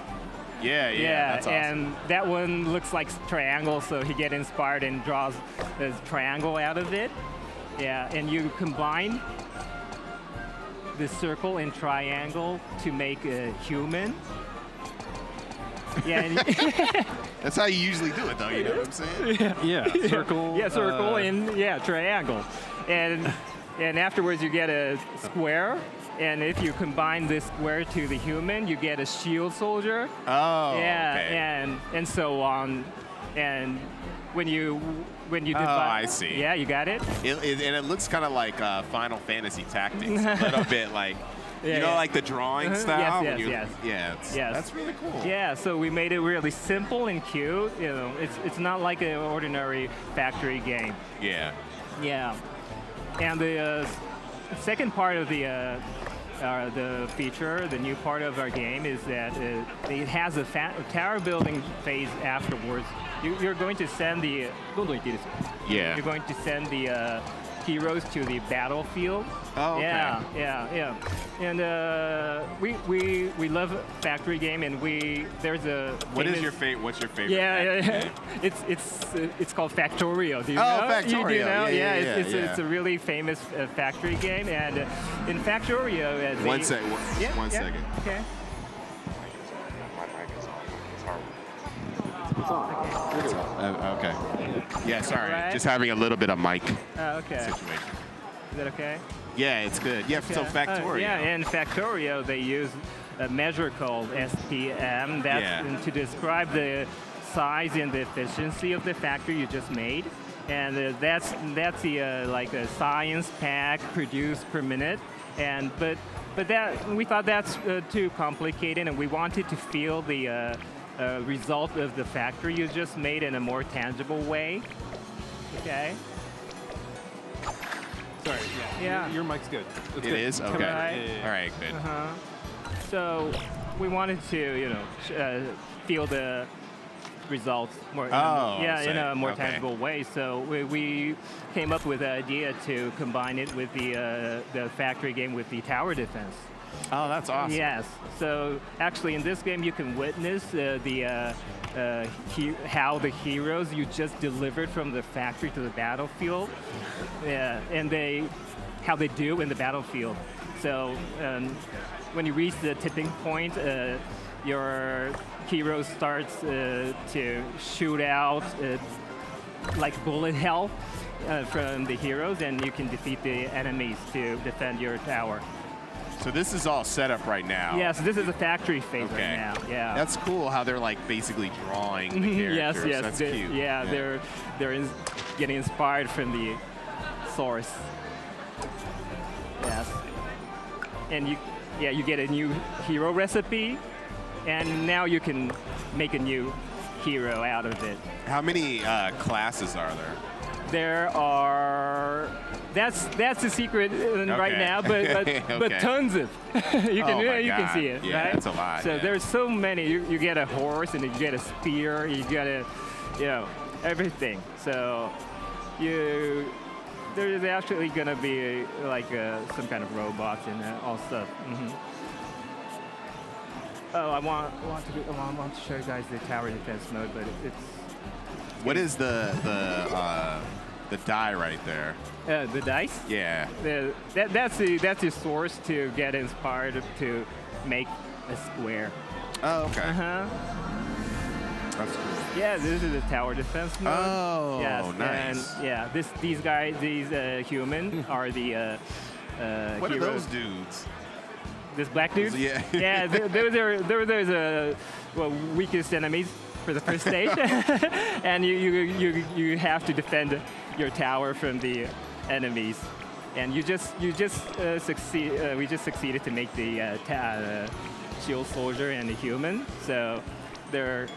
Yeah, that's awesome. And that one looks like triangle, so he gets inspired and draws a triangle out of it. Yeah, and you combine the circle and triangle to make a human. Yeah. That's how you usually do it, though. You know what I'm saying? Yeah. Circle. Yeah, circle and triangle, and afterwards you get a square. And if you combine this square to the human, you get a shield soldier. Oh. Yeah, Okay. and so on. And when you divide, I see. Yeah, you got it. And it looks kind of like Final Fantasy Tactics, a little bit like. Yeah, you know, like the drawing style? Yes. Yeah, Yes. That's really cool. Yeah, so we made it really simple and cute. You know, it's not like an ordinary factory game. Yeah. Yeah. And the second part of the feature, the new part of our game, is that it has a tower building phase afterwards. You're going to send the. Yeah. You're going to send the heroes to the battlefield. Oh, okay. Yeah. And we love factory game, and there's a. What's your favorite? Yeah. It's called Factorio. Do you know? Factorio. Do you know? Yeah. It's a really famous factory game, and in Factorio. One second. Okay. Okay. Yeah, sorry. Right. Just having a little bit of mic Okay. situation. Is that okay? Yeah, it's good. Yeah, so Factorio. Yeah, in Factorio they use a measure called SPM to describe the size and the efficiency of the factory you just made, and that's the like a science pack produced per minute, and but that we thought that's too complicated, and we wanted to feel the result of the factory you just made in a more tangible way. Okay. Sorry. Yeah. Your mic's good. It is? Okay. Right. All right, good. So we wanted to, feel the results more in a more tangible way. So we came up with the idea to combine it with the factory game with the tower defense. Oh, that's awesome. Yes. So actually, in this game, you can witness how the heroes you just delivered from the factory to the battlefield, and how they do in the battlefield. So when you reach the tipping point, your hero starts to shoot out like bullet hell from the heroes, and you can defeat the enemies to defend your tower. So this is all set up right now. Yes, this is a factory phase right now. Yeah. That's cool how they're like basically drawing the characters. Yes. That's cute. Yeah, they're getting inspired from the source. Yes. And you get a new hero recipe, and now you can make a new hero out of it. How many classes are there? There are. That's the secret right now, but tons of. you can see it, yeah, right? That's a lot. So there's so many. You get a horse, and you get a spear, you get everything. So there's actually gonna be like some kind of robots and all stuff. Oh, I want to show you guys the tower defense mode, but it's. What is the die right there? The dice? Yeah. That's the source to get inspired to make a square. Oh, okay. That's cool. Yeah, this is the tower defense mode. Oh, yes, nice. And these humans are the what heroes. are those dudes? This black dude? Yeah. Yeah, those are weakest enemies for the first stage, and you have to defend your tower from the enemies, and you just succeed. We just succeeded to make the shield soldier and the human, so they're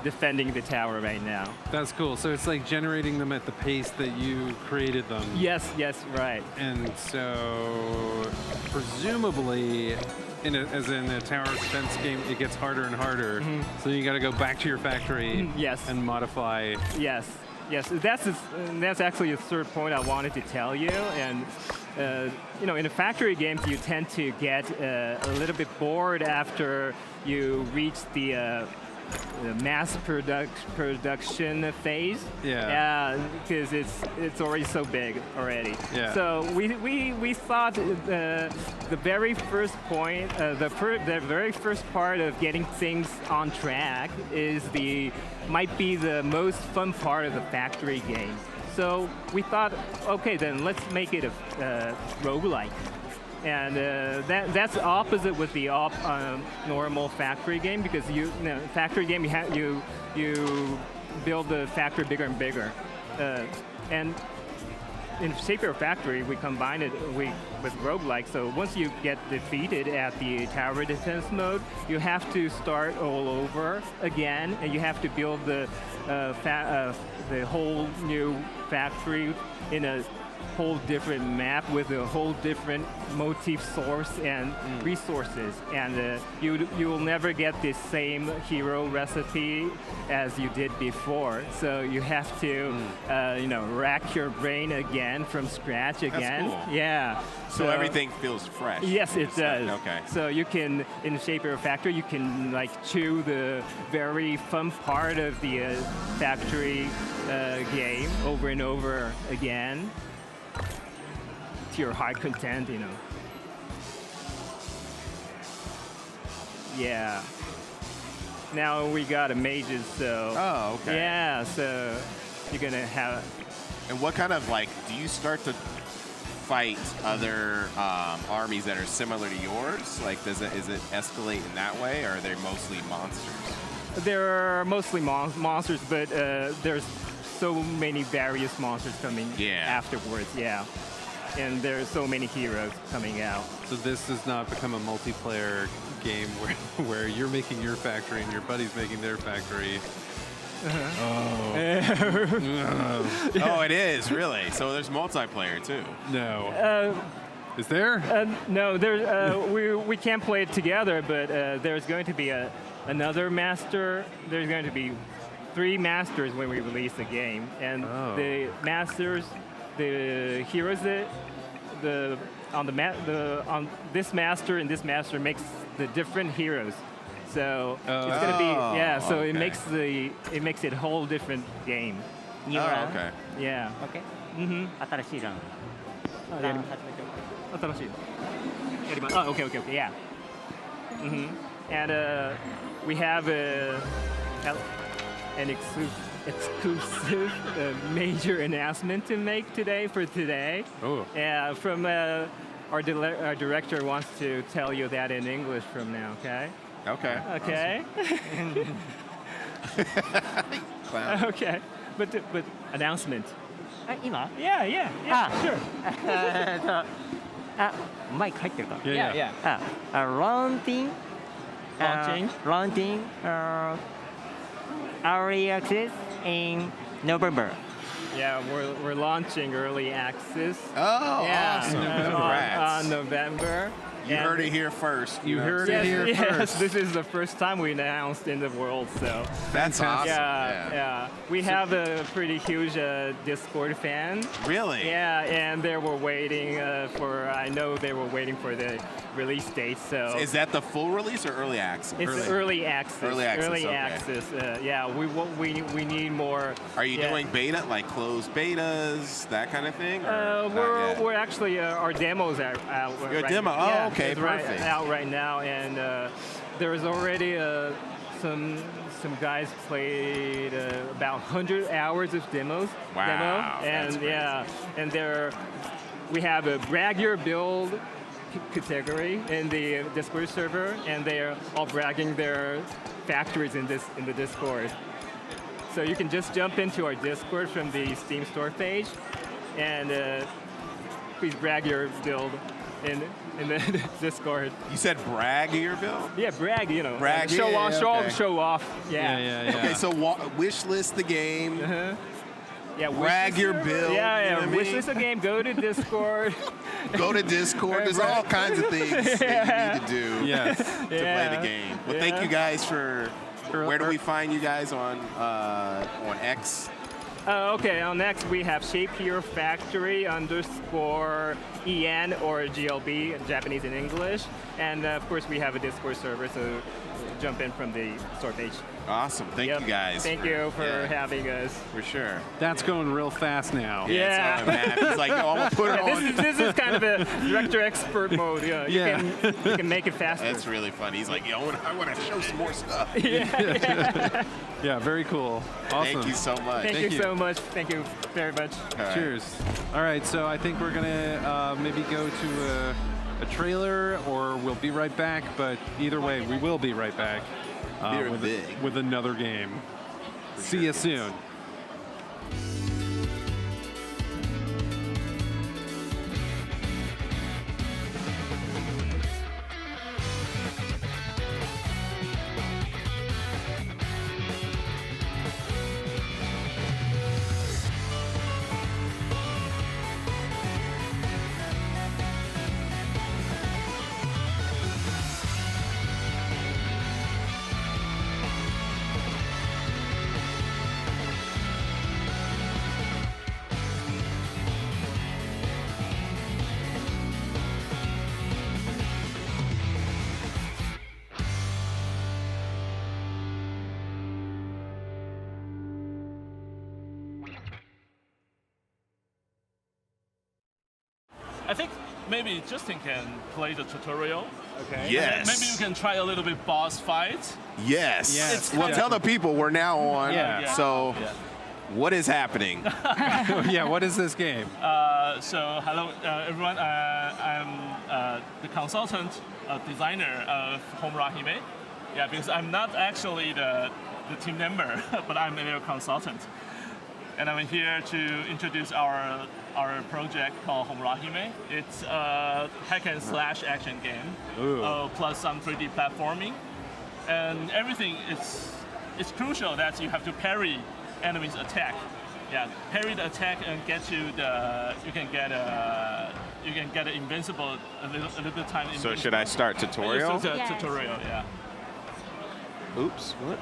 defending the tower right now. That's cool. So it's like generating them at the pace that you created them. Yes, right. And so presumably, as in a tower defense game, it gets harder and harder. So you got to go back to your factory and modify. Yes. That's actually the third point I wanted to tell you. And in the factory games, you tend to get a little bit bored after you reach the mass production phase. Yeah, because it's already so big already. Yeah. So we thought the very first point, the very first part of getting things on track might be the most fun part of the factory game. So we thought, okay, then let's make it a roguelike. And that's opposite with the normal factory game, because factory game you build the factory bigger and bigger, and in Shape Your Factory we combine it with roguelike. So once you get defeated at the tower defense mode, you have to start all over again, and you have to build the whole new factory in a whole different map with a whole different motif source and resources, and you will never get the same hero recipe as you did before. So you have to rack your brain again from scratch again. That's cool. Yeah. So everything feels fresh. Yes, it does. Okay. So you can, in Shape Your Factory, you can chew the very fun part of the factory game over and over again. Your high content, Yeah. Now we got a mages, so. Oh, okay. Yeah, so you're gonna have. And what kind of do you start to fight other armies that are similar to yours? Is it escalate in that way, or are they mostly monsters? They're mostly monsters, but there's so many various monsters coming afterwards. Yeah. And there's so many heroes coming out. So this does not become a multiplayer game where you're making your factory and your buddy's making their factory. Oh, it is, really? So there's multiplayer, too? No. Is there? No, we can't play it together, but there's going to be a another master. There's going to be 3 masters when we release the game, and the masters, the heroes on this master and this master makes the different heroes. So it's going to be So it makes it a whole different game. New round? Okay. Yeah. Okay. 新しいラウンド。やり新しい。やります。Oh, okay, yeah. And we have an exclusive major announcement to make today for today. Oh. Yeah, from our director wants to tell you that in English from now. Okay. Okay. Okay. Okay. But announcement. 今 Yeah, sure. マイク入ってるか Yeah. Launching early access in November. Yeah, we're launching early access. Oh, yeah, awesome. Congrats. on November. You heard it here first. You heard it here first. This is the first time we announced in the world, so. That's awesome. Yeah. We have a pretty huge Discord fan. Really? Yeah, and they were waiting I know they were waiting for the release date, so. Is that the full release or early access? It's early access. Early access, Early okay. access. Yeah, we need more. Are you doing beta, like closed betas, that kind of thing? We're actually our demos are out. Your right demo? now. Oh, Yeah, okay, it's perfect. out right now, and there is already some guys played about 100 hours of demos. Wow, that's And and we have a brag your build category in the Discord server, and they're all bragging their factories in the Discord. So you can just jump into our Discord from the Steam store page, and please brag your build in the Discord. You said brag your build? Yeah, brag. Brag. Show off. Okay. Show off. Yeah. Okay, so wish list the game. Yeah, brag your build. Yeah. You know what I Wish mean? list the game. Go to Discord. Go to Discord. There's all kinds of things that you need to do Yes. to play the game. Well, thank you guys for. Where do we find you guys on X? Okay, on X we have Shape Hero Factory _EN or GLB, Japanese and English. And of course we have a Discord server, so jump in from the store page. Awesome. Thank you guys. Thank you for having us. For sure. That's going real fast now. Yeah. He's like, no, I'm going to put it on. This is kind of a director expert mode. Yeah. You can make it faster. That's really funny. He's like, I want to show some more stuff. Yeah, very cool. Awesome. Thank you so much. Thank you so much. Thank you very much. All Cheers. All right, so I think we're going to maybe go to a trailer, or we'll be right back. But either way, we will be right back with another game. See you soon. I think maybe Justin can play the tutorial. Okay. Yes. Maybe you can try a little bit boss fight. Yes. Well, tell the people we're now on. Yeah. So, what is happening? Yeah, what is this game? So, hello, everyone. I'm the consultant designer of Homura Hime. Yeah, because I'm not actually the team member, but I'm their consultant. And I'm here to introduce our project called Homura Hime. It's a hack and slash action game, plus some 3D platforming, and everything. It's crucial that you have to parry enemies' attack. Yeah, parry the attack and get to the. You can get an invincible a little bit of time. So should I start tutorial? Tutorial, yeah. Oops, what?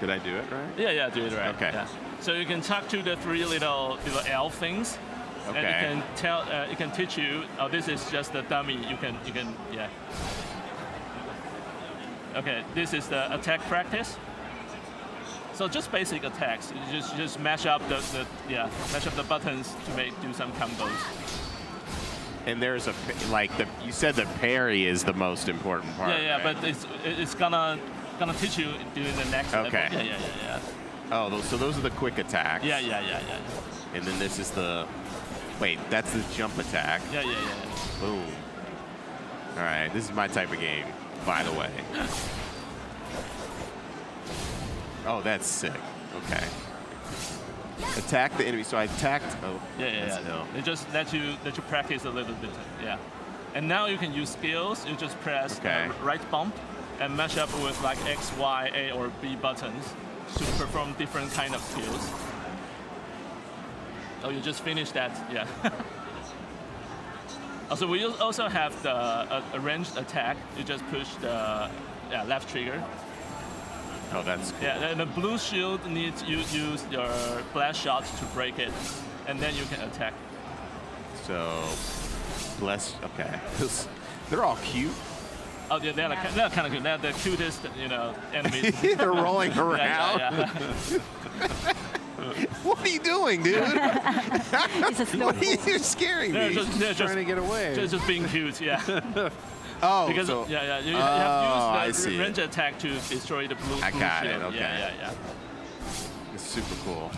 Did I do it right? Yeah, do it right. Okay. Yeah. So you can talk to the three little elf things, Okay. and it can tell, it can teach you. Oh, this is just a dummy. You can, yeah. Okay, this is the attack practice. So just basic attacks. You just mash up mash up the buttons to do some combos. And there's you said the parry is the most important part. Yeah, right? but it's gonna teach you during the next level. Okay. Yeah. Oh, so those are the quick attacks. Yeah. And then this is the, wait, that's the jump attack. Yeah. Boom. All right, this is my type of game, by the way. Oh, that's sick. Okay. Attack the enemy. So I attacked. Oh, Yeah. They just let you practice a little bit. Yeah. And now you can use skills. You just press right bump and mash up with like X, Y, A, or B buttons to perform different kind of skills. Oh, you just finished that. Yeah. Also, we also have the ranged attack. You just push the left trigger. Oh, that's cool. Yeah, and the blue shield needs you use your blast shot to break it, and then you can attack. So, okay. They're all cute. Oh, yeah, they're kind of good. They're the cutest, enemies. They're rolling around. Yeah. What are you doing, dude? It's a slow. You're scaring me. They're trying to get away. Just being cute, yeah. Oh, because so, you have used the range it. attack to destroy the blue. I got shield. it. Okay. Yeah. It's super cool.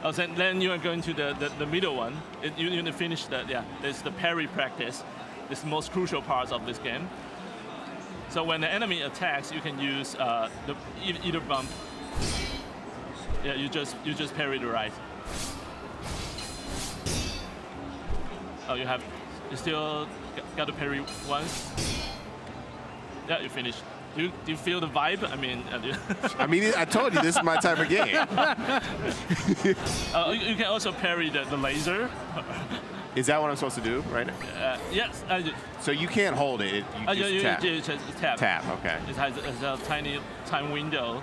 Oh, so then you are going to the middle one. You need to finish that. Yeah, there's the parry practice. It's the most crucial part of this game. So when the enemy attacks, you can use the either bump. Yeah, you just parry the right. Oh, you still got to parry once. Yeah, you finished. Do you feel the vibe? I mean, I told you this is my type of game. You can also parry the laser. Is that what I'm supposed to do right now? Yes. So you can't hold it. You just tap. Tap. Okay. It has a tiny time window.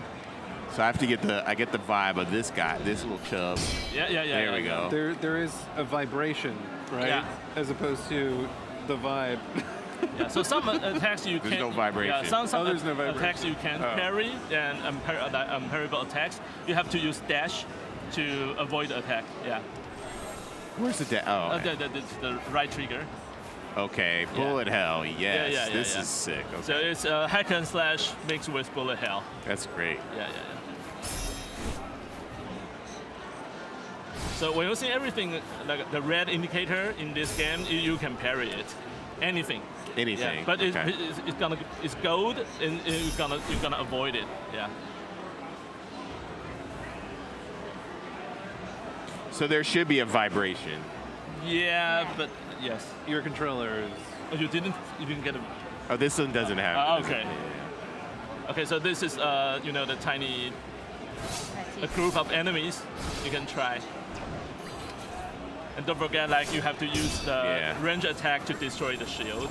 So I have to get the vibe of this guy, this little chub. Yeah. There we go. There is a vibration, right? Yeah. As opposed to the vibe. Yeah. So some attacks you There's can. no vibration. Yeah. Some there's no vibration. attacks you can parry, and unparryable attacks you have to use dash to avoid the attack. Yeah. Where's the dash? Oh. The right trigger. Okay. Bullet hell. Yes. Yeah. This is sick. Okay. So it's hack and slash mixed with bullet hell. That's great. Yeah. So when you see everything, like the red indicator in this game, you can parry it. Anything. Anything. Yeah, but it's gold, and you're gonna avoid it. Yeah. So there should be a vibration. Yeah, but yes. Your controller is. Oh, you didn't get a. Oh, this one doesn't have. Okay. Okay, so this is the tiny a group of enemies you can try. And don't forget, like, you have to use the range attack to destroy the shield.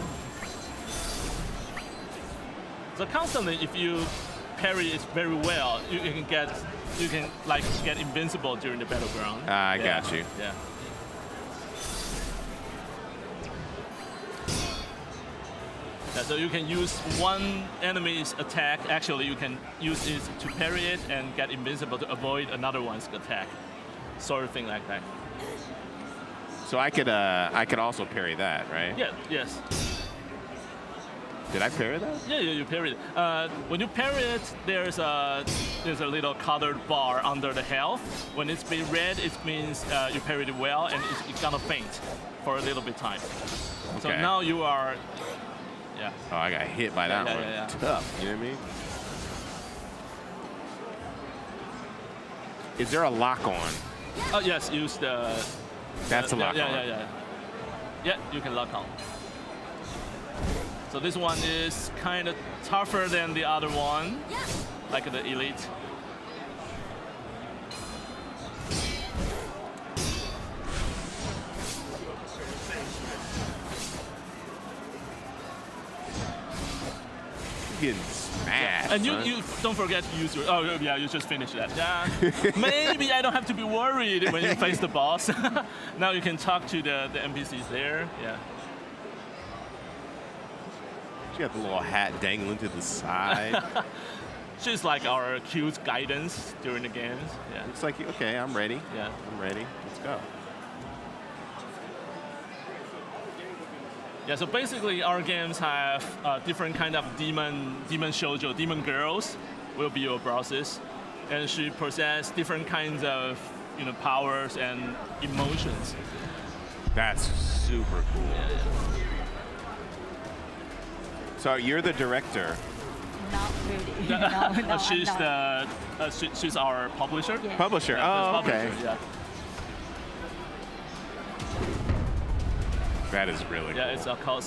So constantly, if you parry it very well, you can get invincible during the battleground. I got you. Yeah. Yeah, so you can use one enemy's attack. Actually, you can use it to parry it and get invincible to avoid another one's attack. Sort of thing like that. So I could also parry that, right? Yeah. Yes. Did I parry that? Yeah, you parry it. When you parry it, there's a little colored bar under the health. When it's been red, it means you parried it well, and it's gonna faint for a little bit time. Okay. So now you are. Yeah. Oh, I got hit by that one. Yeah. Tough. You know what I mean? Is there a lock on? Oh yes, use the. That's a lock on. Yeah. Yeah, you can lock on. So this one is kind of tougher than the other one, like the Elite. getting smashed. And son. you don't forget to use your. Oh yeah, you just finished that. Yeah. Maybe I don't have to be worried when you face the boss. Now you can talk to the NPCs there. Yeah. She got the little hat dangling to the side. She's like our cute guidance during the games. Yeah. Looks like okay. I'm ready. Yeah. I'm ready. Let's go. Yeah, so basically our games have different kind of demon shoujo, demon girls will be your bosses, and she possess different kinds of powers and emotions. That's super cool. Yeah. So you're the director. Not really. No, she's I'm not. she's our publisher. Yeah. Publisher. Yeah, Oh, publisher, okay. Yeah. That is really cool. Yeah, it's called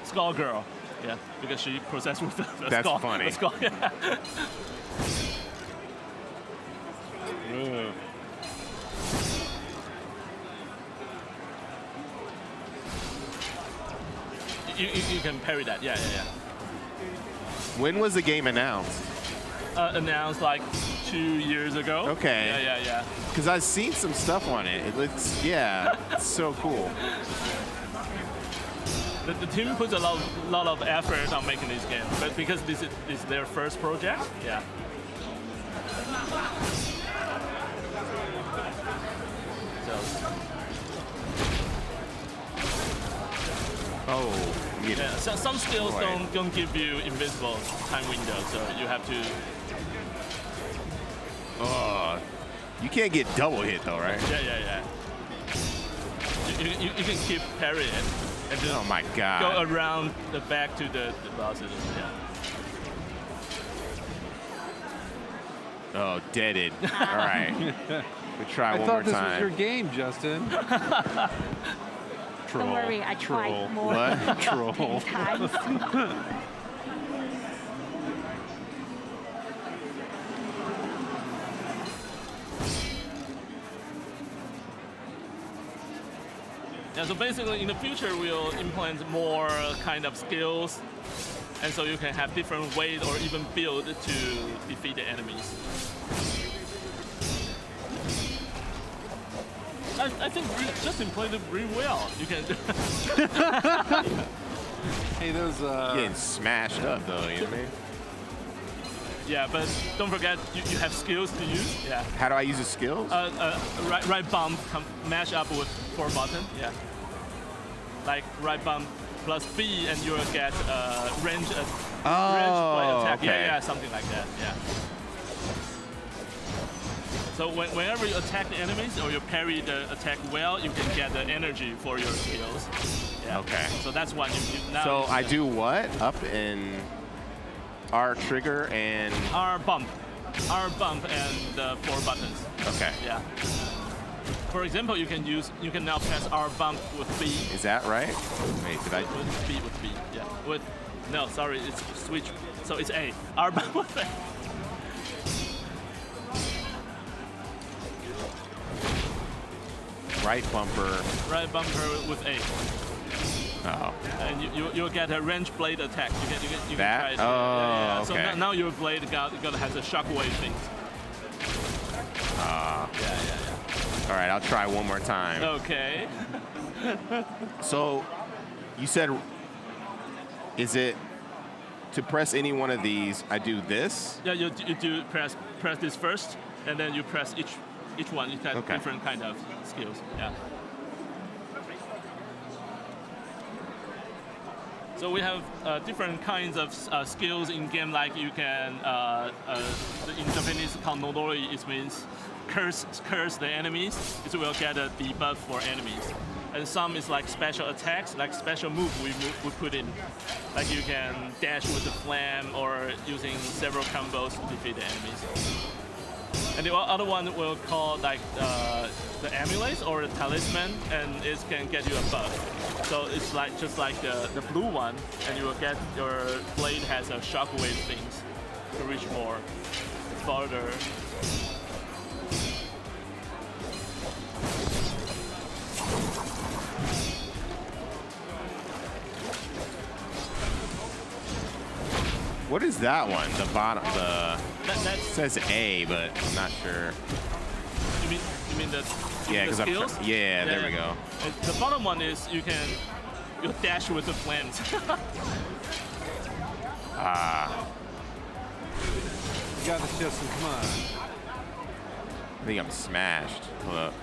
Skull Girl. Yeah, because she possessed with the That's skull. funny. The skull, yeah. You can parry that. Yeah. When was the game announced? Announced like 2 years ago. Okay. Yeah. Because I've seen some stuff on it. It looks, it's so cool. The team puts a lot of effort on making this game, but because this is their first project, yeah. Yeah. So some skills don't give you invisible time window, so you have to. Oh, you can't get double hit though, right? Yeah. You can keep parrying and just oh my god, go around the back to the bosses. Yeah. Oh, deaded. All right, we try one more I thought this time. was your game, Justin. Don't worry, I tried more What? than 10 times. Yeah, so basically in the future we'll implement more kind of skills, and so you can have different ways or even build to defeat the enemies. I think Justin played it really well. You can. Hey, those. Getting smashed up though, you know what I mean? Yeah, but don't forget you have skills to use. Yeah. How do I use the skills? Right bump mash up with 4 button. Yeah. Like right bump plus B, and you'll get range play attack. Okay. Yeah, something like that. Yeah. So whenever you attack the enemies or you parry the attack well, you can get the energy for your skills. Yeah. Okay. So that's one you now. So I do what? Up and R trigger and R bump and 4 buttons. Okay. Yeah. For example, you can now press R bump with B. Is that right? Wait, did I? With B. Yeah. No, sorry, it's switch. So it's A. R bump with A. Right bumper. Right bumper with A. Oh. And you'll get a range blade attack. You that? can try it. Oh, So okay. now your blade has a shockwave thing. Yeah. All right, I'll try one more time. Okay. So, you said, is it to press any one of these? I do this. Yeah, you do press this first, and then you press each one. It has different kind of skills. Yeah. So we have different kinds of skills in game. Like you can, in Japanese, called nodori. It means curse the enemies. It will get a debuff for enemies. And some is like special attacks, like special move we put in. Like you can dash with the flame or using several combos to defeat the enemies. And the other one will call like the amulets or the talisman, and it can get you a buff. So it's like just like the blue one, and you will get your blade has a shockwave things to reach more farther. What is that one? The bottom, That says A, but I'm not sure. You mean the Yeah, the because skills? there we go. The bottom one is you dash with the flames. Ah. You got this, Justin. Come on. I think I'm smashed. Hold up.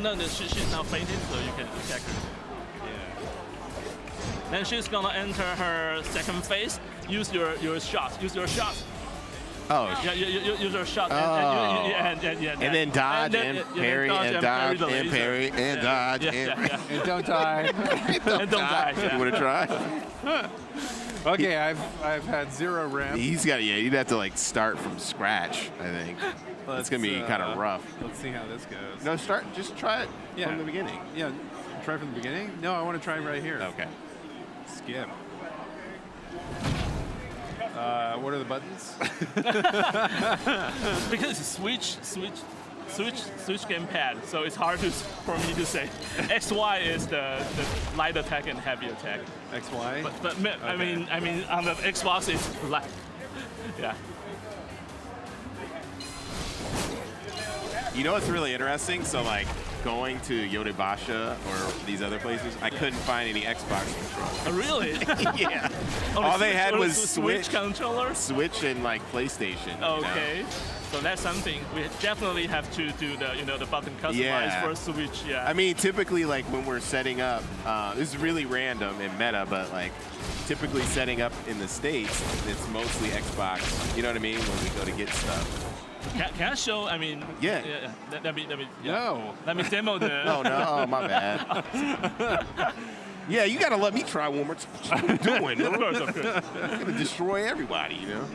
No, she's now fainted, so you can attack her. Yeah. Then she's gonna enter her second phase. Use your shot. Use your shot. Oh. Yeah, use your shot. And then dodge and parry and dodge and parry and dodge and don't die. Don't die. You want to try? Okay, I've had 0 ramp. You'd have to like start from scratch, I think. It's gonna be kind of rough. Let's see how this goes. No, just try it from the beginning. Yeah, try from the beginning? No, I want to try right here. Okay. Skip. What are the buttons? Because it's switch gamepad, so it's hard for me to say. XY is the light attack and heavy attack. XY. But okay. I mean on the Xbox it's light. Yeah. You know what's really interesting? So like going to Yotobasha or these other places, I couldn't find any Xbox controllers. Oh, really? Yeah. All they had was Switch controllers. Switch and like PlayStation. Okay. You know? So that's something we definitely have to do the button customized for Switch. Yeah. I mean, typically like when we're setting up, this is really random and meta, but like typically setting up in the States, it's mostly Xbox. You know what I mean? When we go to get stuff. Can I show? I mean, yeah. Let me. No. Let me demo the. No, my bad. Yeah, you gotta let me try one more time. What are you doing? Of course. I'm gonna destroy everybody, you know.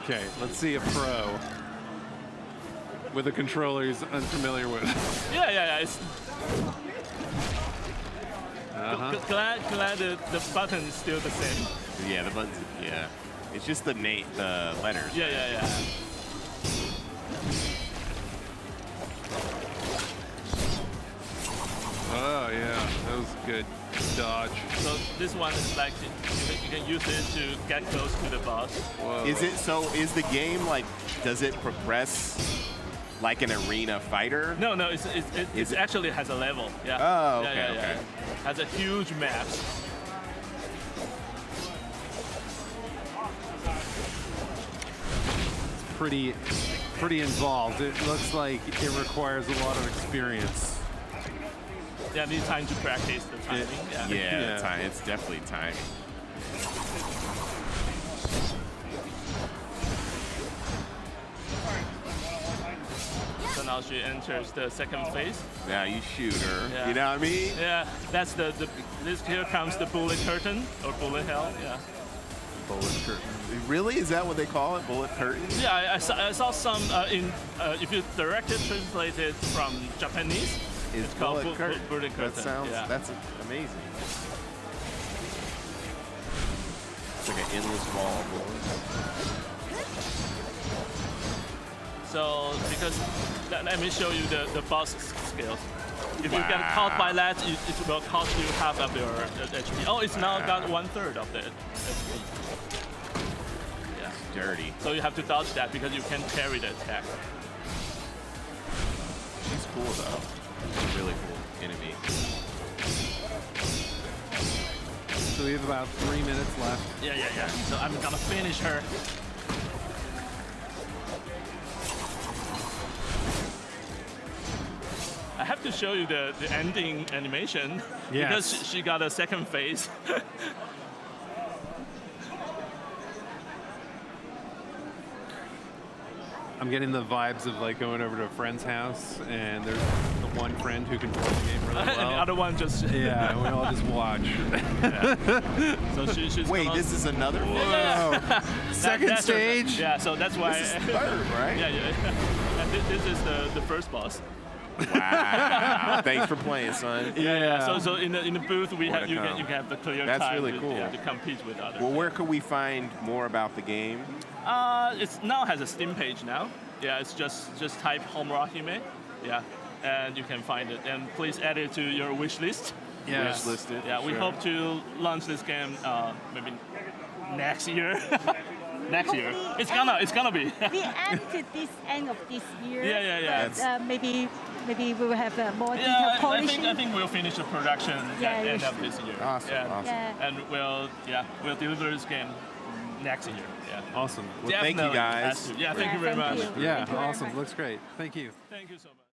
Okay, let's see a pro with a controller he's unfamiliar with. Yeah. It's glad the button is still the same. Yeah, the buttons. Yeah. It's just the letters. Yeah. Oh yeah, that was good dodge. So this one is like you can use it to get close to the boss. Whoa. Is the game like, does it progress like an arena fighter? No, it actually has a level. Yeah. Oh, okay, okay. Has a huge map. Pretty involved. It looks like it requires a lot of experience. Yeah, need time to practice the timing. Yeah. Time. It's definitely time. So now she enters the second phase. Now you shoot her. Yeah. You know what I mean? Yeah, that's here comes the bullet curtain or bullet hell. Yeah. Bullet curtain. Really? Is that what they call it? Bullet curtain? Yeah, I saw some if you directly translate it from Japanese, it's called bullet curtain. That's amazing. It's like an endless wall of bullets. So because let me show you the boss skills. If you get caught by that, it will cost you half of your HP. Oh, it's now got 1/3 of the HP. Dirty. So you have to dodge that because you can't parry the attack. She's cool though. She's a really cool enemy. So we have about 3 minutes left. Yeah. So I'm gonna finish her. I have to show you the ending animation because she got a second phase. I'm getting the vibes of like going over to a friend's house and there's the one friend who can play the game really well. And the other one just... Yeah, we all just watch. So she's Wait, this is another one? Yeah. Second stage? Yeah, so that's why... This is third, right? Yeah. And this is the first boss. Wow. Thanks for playing, son. Yeah. So in the booth you can have the clear That's time really cool. to compete with others. Well, where could we find more about the game? It now has a Steam page now. Yeah, it's just type Homura Hime. Yeah, and you can find it. And please add it to your wish list. Yes. Wish listed. Yeah, we hope to launch this game maybe next year. Next year. It's gonna be. We aim to this end of this year. Yeah. But, maybe we will have more detailed I polishing. think we'll finish the production at the end of this year. Awesome. Yeah. And we'll deliver this game next year. Yeah. Awesome. Well, thank you Definitely guys. has to. Yeah, thank you very much. Yeah, awesome. Looks great. Thank you. Thank you so much.